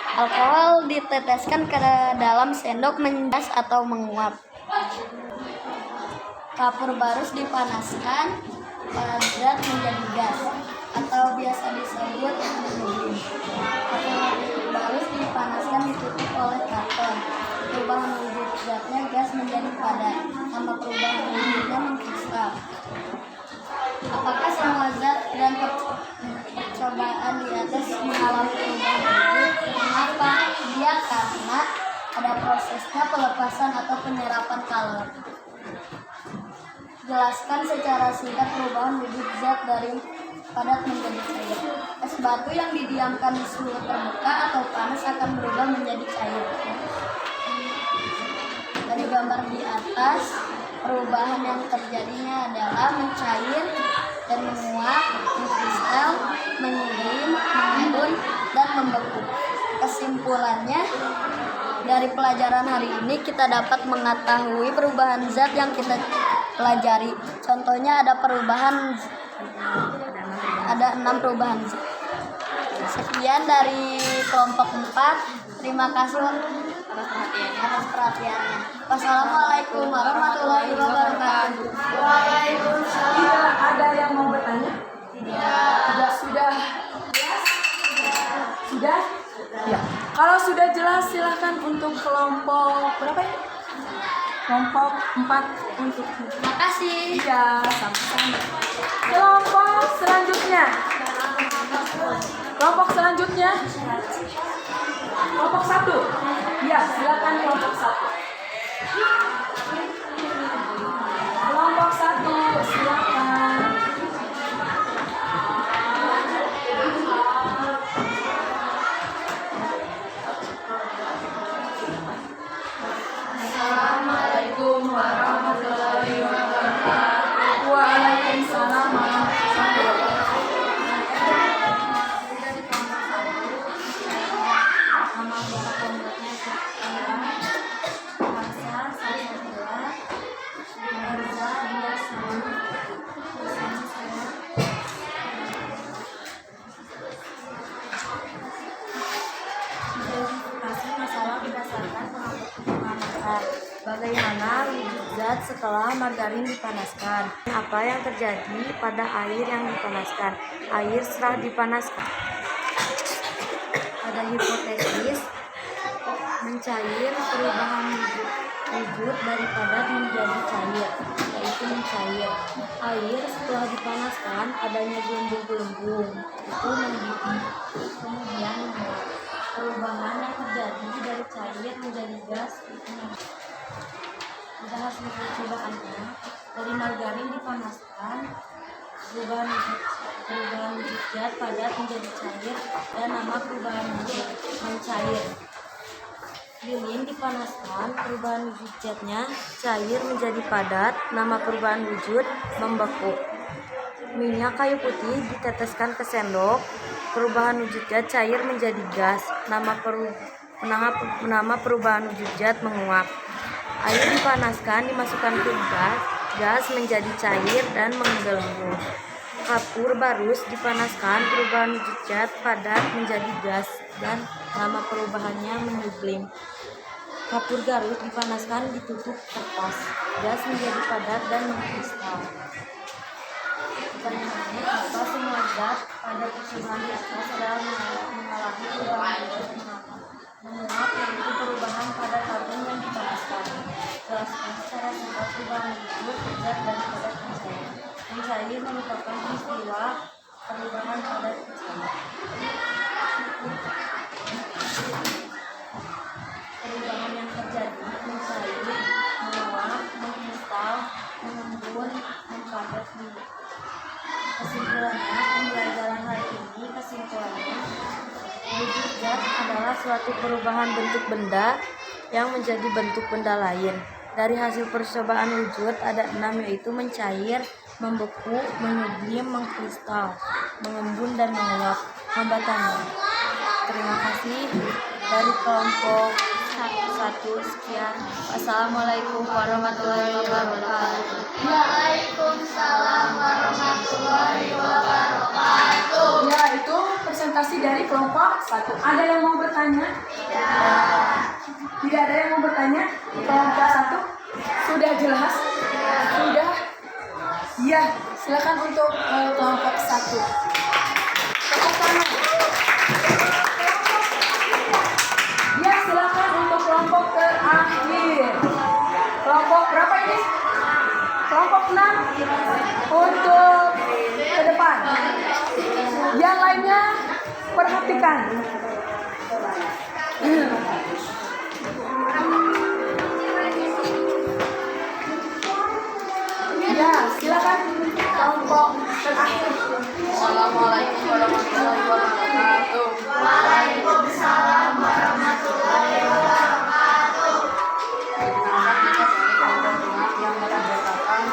Alkohol diteteskan ke dalam sendok menjas atau menguap. Kapur barus dipanaskan, padat menjadi gas atau biasa disebut lilin. Kapur barus dipanaskan ditutup oleh karton. Perubahan wujud zatnya gas menjadi padat, nama perubahan wujudnya mengkristal. Apakah semua zat dan percobaan di atas mengalami perubahan wujud? Mengapa? Dia karena ada prosesnya pelepasan atau penyerapan kalor. Jelaskan secara singkat perubahan wujud zat dari padat menjadi cair. Es batu yang didiamkan di suhu terbuka atau panas akan berubah menjadi cair. Dari gambar di atas, perubahan yang terjadinya adalah mencair dan menguap, mengkristal, menyibling, mengembun, dan membeku. Kesimpulannya, dari pelajaran hari ini kita dapat mengetahui perubahan zat yang kita pelajari. Contohnya ada 6 perubahan zat. Sekian dari kelompok 4. Terima kasih atas perhatiannya. Wassalamualaikum warahmatullahi wabarakatuh. Waalaikumsalam. Tidak ada yang mau bertanya? Tidak. Sudah jelas? Sudah? Ya. Kalau sudah jelas silahkan untuk kelompok berapa ini? Kelompok 4 untuk. Terima kasih. Iya, sama-sama. Kelompok selanjutnya. Kelompok selanjutnya. Kelompok 1. Ya, silakan kelompok 1. Kelompok 1, silakan. Assalamualaikum warahmatullahi wabarakatuh. Waalaikumsalam warahmatullahi wabarakatuh. Nama bapak pembuatnya adalah Hamzah Sarifullah Mirza Biasman. Bersama saya identifikasi masalah berdasarkan pengamatan. Bagaimana wujud zat setelah margarin dipanaskan? Apa yang terjadi pada air yang dipanaskan? Air setelah dipanaskan. Ada hipotesis mencair, perubahan wujud dari padat menjadi cair, yaitu mencair. Air setelah dipanaskan adanya gelembung-gelembung, itu mendidih, kemudian menguap. Perubahan yang terjadi dari cair menjadi gas itu ada hasil percobaannya. Dari margarin dipanaskan, perubahan wujud zat padat menjadi cair dan nama perubahan wujud mencair. Lilin dipanaskan, perubahan wujud zatnya cair menjadi padat, nama perubahan wujud membeku. Minyak kayu putih diteteskan ke sendok, perubahan wujud zat cair menjadi gas, nama perubahan wujud zat menguap. Air dipanaskan dimasukkan ke gas menjadi cair dan menggelembung. Kapur barus dipanaskan, perubahan wujud zat padat menjadi gas dan nama perubahannya menyublim. Kapur garut dipanaskan ditutup kertas, gas menjadi padat dan mengkristal. Pertanyaannya, apa semua zat pada percobaan di atas adalah mengalami perubahan wujud menguap, yaitu perubahan pada karbon yang dipanaskan. Jelaskan secara singkat perubahan wujud zat dan padat mencair. Mencair merupakan peristiwa perubahan padat mencair. Perubahan yang terjadi mencair suatu perubahan bentuk benda yang menjadi bentuk benda lain. Dari hasil percobaan wujud ada 6, yaitu mencair, membeku, menyublim, mengkristal, mengembun, dan menguap. Hambatannya. Terima kasih dari kelompok 1. Sekian. Assalamualaikum warahmatullahi wabarakatuh. Waalaikumsalam warahmatullahi wabarakatuh. Ya, itu presentasi dari kelompok 1. Ada yang mau bertanya? Tidak ada yang mau bertanya? Kelompok 1 sudah jelas? Sudah? Ya, silakan untuk kelompok 1. Tepuk tangan. Ya, silakan untuk kelompok terakhir. Kelompok berapa ini? Kelompok 6 untuk ke depan. Yang lainnya perhatikan. Ya, silakan kelompok terakhir. Assalamualaikum warahmatullahi wabarakatuh. Waalaikumsalam warahmatullahi wabarakatuh. Yang merajakan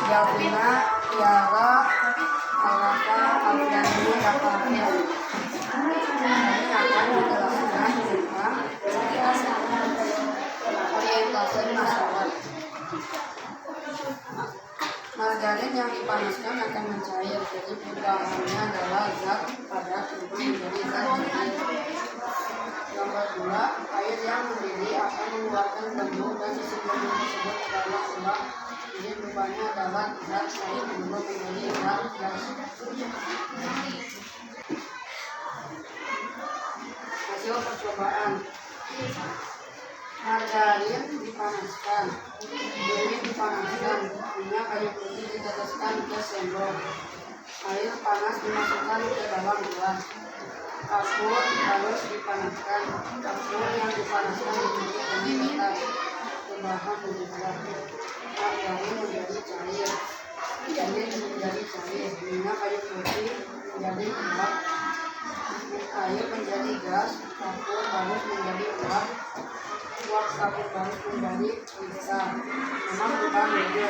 Yalvina, Tiara, Alaka, Alfiani, Rafael. Ini akan menjelaskan tentang orientasi masyarakat. Margarin yang dipanaskan akan mencair, jadi perubahannya adalah zat padat berubah menjadi zat cair. Nomor 2, air yang mendidih akan mengeluarkan gelembung dan isi gelembung tersebut adalah uap. Jadi perubahannya adalah zat cair berubah menjadi zat gas. Hasil percobaan. Margarin dipanaskan, minyak dipanaskan, minyak kayu putih diteteskan ke sendok, air panas dimasukkan ke dalam gelas, kapur harus dipanaskan, kapur yang dipanaskan ditutup dengan ketat, perubahan berubah, margarin menjadi cair, minyak menjadi cair, minyak kayu putih menjadi uap, air menjadi gas, kapur harus menjadi uap, uap kapur harus menjadi kristal. Memang bukan wujud.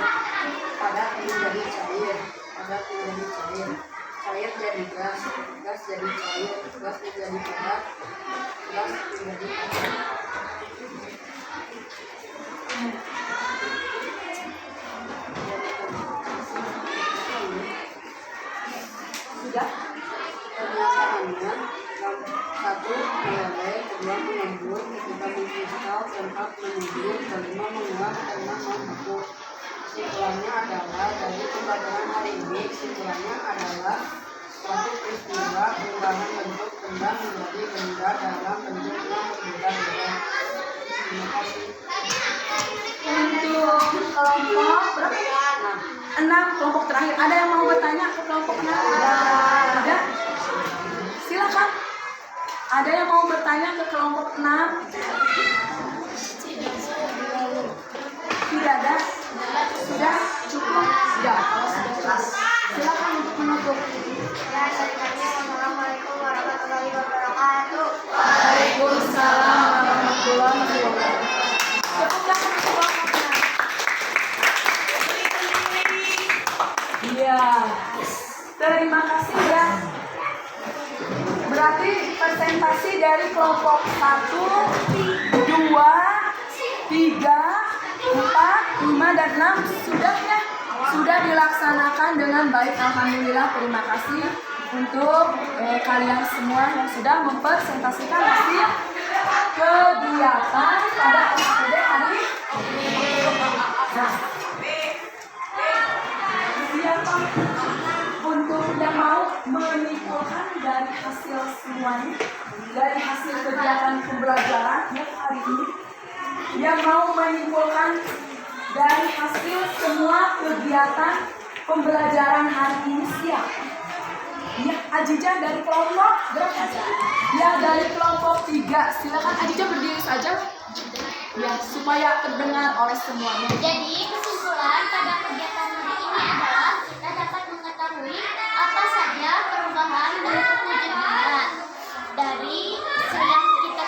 Padat menjadi cair, padat menjadi cair, cair jadi gas, gas jadi cair, gas menjadi padat, gas menjadi padat. Sudah? Pernyataannya, 1. meleleh, 2. mengembun, 3. mengkristal, 4. menyublim, 5. menguap, 6. membeku. Kesimpulannya adalah dari pembelajaran hari ini, kesimpulannya adalah suatu peristiwa perubahan bentuk benda menjadi benda dalam bentuk yang berbeda-beda. Terima kasih. Untuk kelompok berapa? 6 kelompok terakhir. Ada yang mau bertanya ke kelompok 6? Ada? Silakan. Ada yang mau bertanya ke kelompok 6? Tidak ada? Sudah? Cukup? Sudah. Kalau sudah jelas, silakan untuk menutup. Assalamualaikum warahmatullahi wabarakatuh. Waalaikumsalam warahmatullahi wabarakatuh. Tepuk tangan untuk kelompoknya. Iya. Terima kasih ya. Berarti presentasi dari kelompok 1, 2, 3, 4, 5, dan 6 sudah ya. Sudah dilaksanakan dengan baik. Alhamdulillah, terima kasih untuk kalian semua yang sudah mempresentasikan hasil kegiatan pada SPD hari ini. Siapa untuk yang mau menyimpulkan dari hasil semuanya, dari hasil kegiatan pembelajaran hari ini, yang mau menyimpulkan dari hasil semua kegiatan pembelajaran hari ini siapa? Ya, Ajija dari kelompok berapa? Ya, dari kelompok 3. Silakan Ajija berdiri saja. Ya, supaya terdengar oleh semuanya. Jadi kesimpulan pada kegiatan hari ini adalah kita dapat mengetahui apa saja perubahan bentuk wujud benda dari yang kita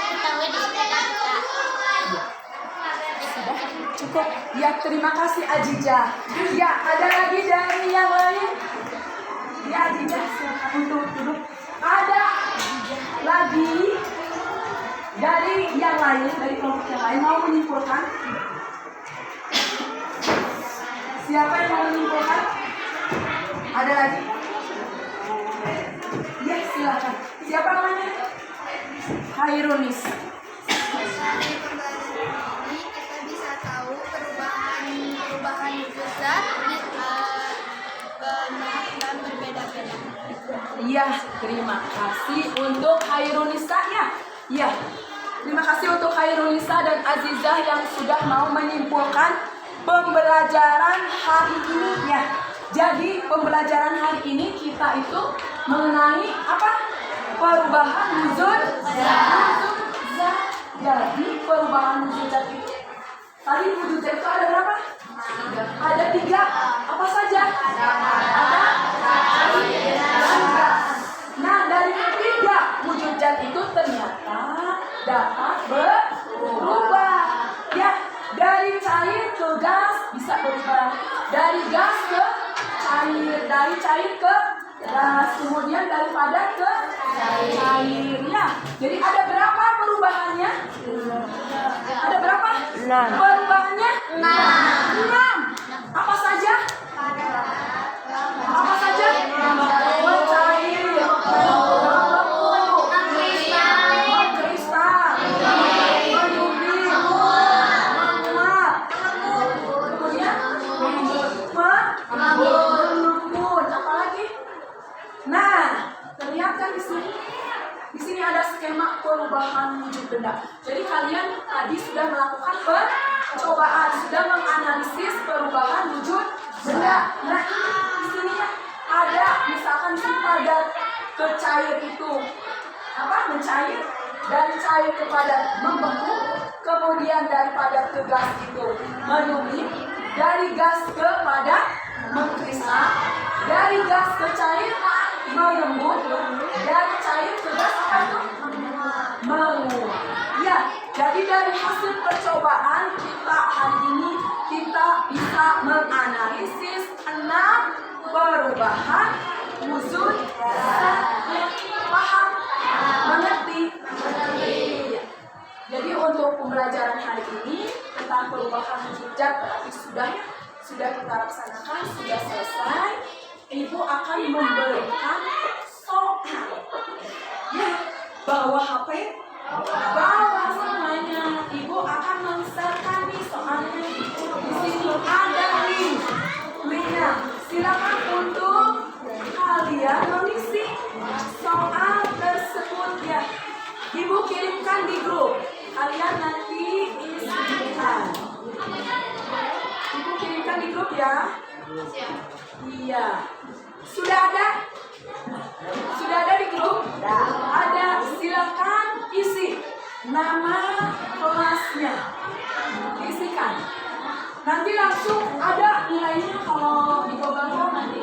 cukup. Ya, terima kasih Aziza. Ya, ada lagi dari yang lain? Ya, Aziza, silakan untuk duduk. Ada lagi dari yang lain, dari kelompok yang lain mau menyimpulkan? Siapa yang mau menyimpulkan? Ada lagi? Ya, silakan. Siapa namanya? Khairunis. Dari pembelajaran ini kita bisa tahu perubahan wujud zat banyak dan berbeda-beda. Iya, terima kasih untuk Khairunisa ya. Iya, terima kasih untuk Khairunisa dan Azizah yang sudah mau menyimpulkan pembelajaran hari ini ya. Jadi pembelajaran hari ini kita itu mengenai apa? Perubahan wujud zat. Jadi perubahan wujud zat itu tadi wujud zat itu ada berapa? Ada 3. Apa saja? Ada nah, dari 3 wujud zat itu ternyata dapat berubah. Ya, dari cair ke gas bisa berubah. Dari gas ke cair, dari cair ke gas, kemudian dari padat ke cair. Ya, jadi ada berapa perubahannya? Ada berapa? 6. Perubahannya? 6. Apa saja? Apa saja? Mencair, mengkristal, menyublim, menguap, kemudian melembut. Apa lagi? Nah, terlihat kan di sini? Di sini ada skema perubahan wujud benda. Jadi kalian tadi sudah melakukan percobaan, sudah menganalisis perubahan wujud benda. Nah, di sini ada misalkan si padat ke cair itu apa? Mencair, dari cair ke padat membeku, kemudian dari padat ke gas itu menyublim, dari gas ke padat mengkristal, dari gas ke cair melembut, dari cair ke gas apa itu? Menguap. Ya, jadi dari hasil percobaan kita hari ini kita bisa menganalisis 6 perubahan wujud zat. Paham? Mengerti? Ya. Jadi untuk pembelajaran hari ini tentang perubahan wujud zat berarti sudah kita laksanakan, sudah selesai. Ibu akan memberikan soal. Ya, bawa HP, bawa semuanya. Ibu akan men-share nih soalnya. Di sini ada linknya. Silakan untuk kalian mengisi soal tersebut ya. Ibu kirimkan di grup. Kalian nanti isikan. Ibu kirimkan di grup ya. Iya. Sudah ada? Sudah ada di grup? Ada. Silakan isi nama kelasnya. Isikan. Nanti langsung ada nilainya kalau di Google nanti.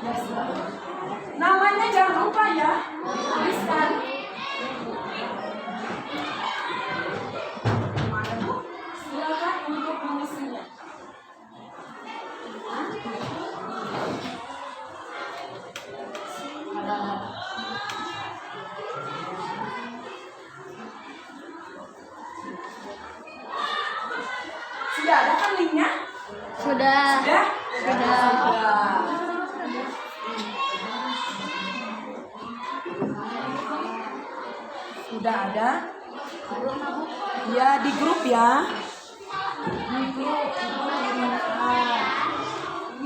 Ya, silakan. Namanya jangan lupa ya. Tuliskan. Silakan untuk mengisinya. Sudah ada kan linknya? Sudah. Sudah. Sudah ada? Ya, di grup ya. Di grup.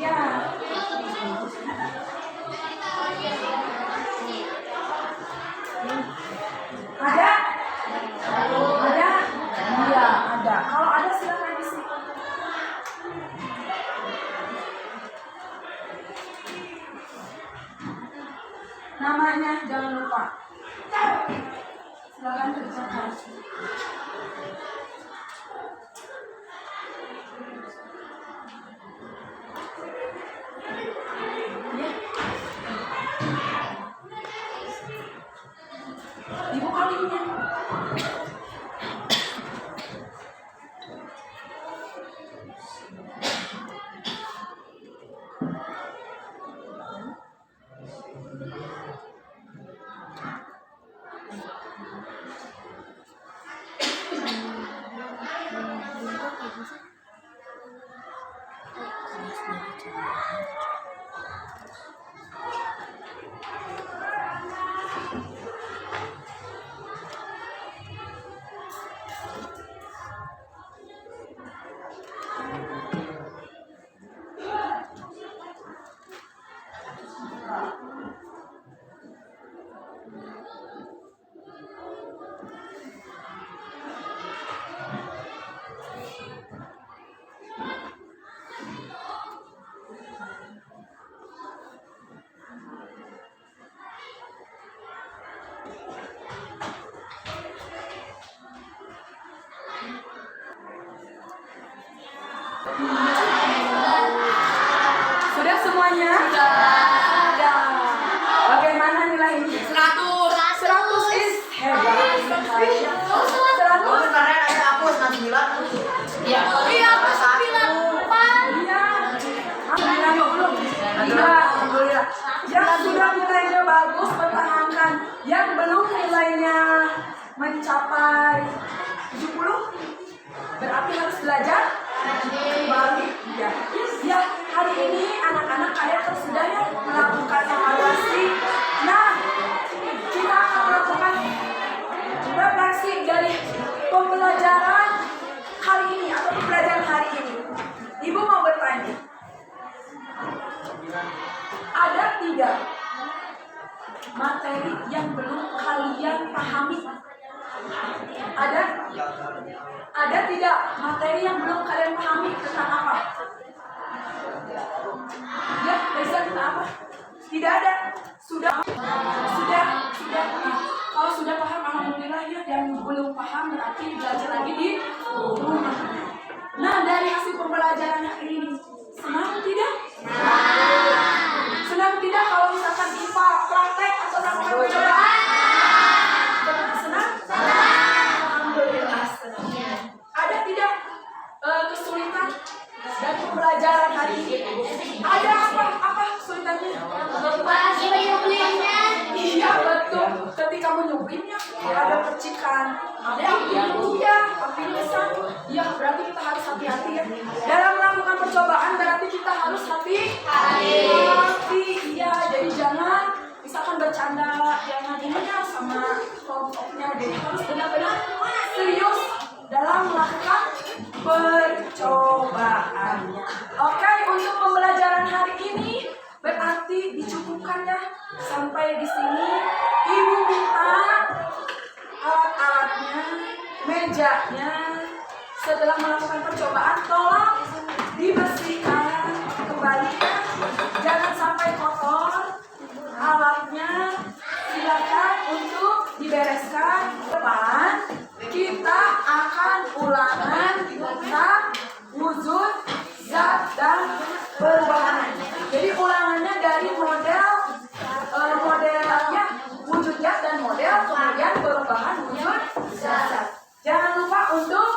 Ya. Ada? Ada? Iya, ada. Kalau ada silakan isi. Namanya jangan lupa. Silakan kerjakan. Ya. Dibuka linknya. Sudah semuanya? Sudah. Bagaimana nilainya? 100 is hebat sekali. 100. Kemarin ada aku 9. Iya. Iya. Alhamdulillah. Alhamdulillah. Yang sudah nilainya bagus pertahankan. Yang belum nilainya mencapai 70 berarti harus belajar kembali. Ya. Ya, hari ini anak-anak kalian sudah ya melakukan evaluasi. Nah, kita akan melakukan refleksi dari pembelajaran hari ini atau pembelajaran hari ini. Ibu mau bertanya, ada 3 materi yang belum kalian pahami? Ada tidak materi yang belum kalian pahami tentang apa? Ya, Reza tentang apa? Tidak ada. Sudah. Nah, kalau sudah paham, alhamdulillah ya. Yang belum paham berarti belajar lagi di rumah. Nah, dari hasil pembelajaran hari ini, senang tidak? Senang tidak kalau misalkan IPA praktek atau melakukan percobaan? Senang? Alhamdulillah senang. Ada tidak kesulitan dari pembelajaran hari ini? Ada apa kesulitannya? Iya betul. Ketika menyublimnya ada percikan api, api besar. Ya berarti kita harus hati-hati ya. Dalam melakukan percobaan berarti kita harus hati-hati. Iya, jadi jangan misalkan bercanda, jangan ininya sama kelompoknya. Jadi harus benar-benar serius dalam melakukan percobaannya. Oke, untuk pembelajaran hari ini berarti dicukupkan ya sampai di sini. Ibu minta alat-alatnya, mejanya setelah melakukan percobaan tolong dibersihkan kembali ya. Jangan sampai kotor. Alatnya silakan untuk dibereskan. Depan kita akan ulangan tentang wujud, zat, dan perubahan. Jadi ulangannya dari modelnya wujud zat dan model, kemudian perubahan wujud zat. Jangan lupa untuk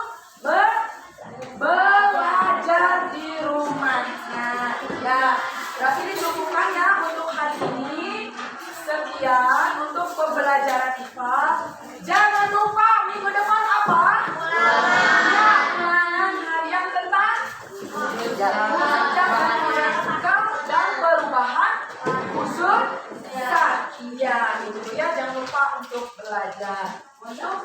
belajar di rumah. Nah, ya, berarti dicukupkan ya untuk hari ini. Sekian untuk pembelajaran IPA. Jangan lupa minggu depan apa? Ulangan harian tentang wujud dan perubahan wujud zat. Iya, itu ya. Jangan lupa untuk belajar. Untuk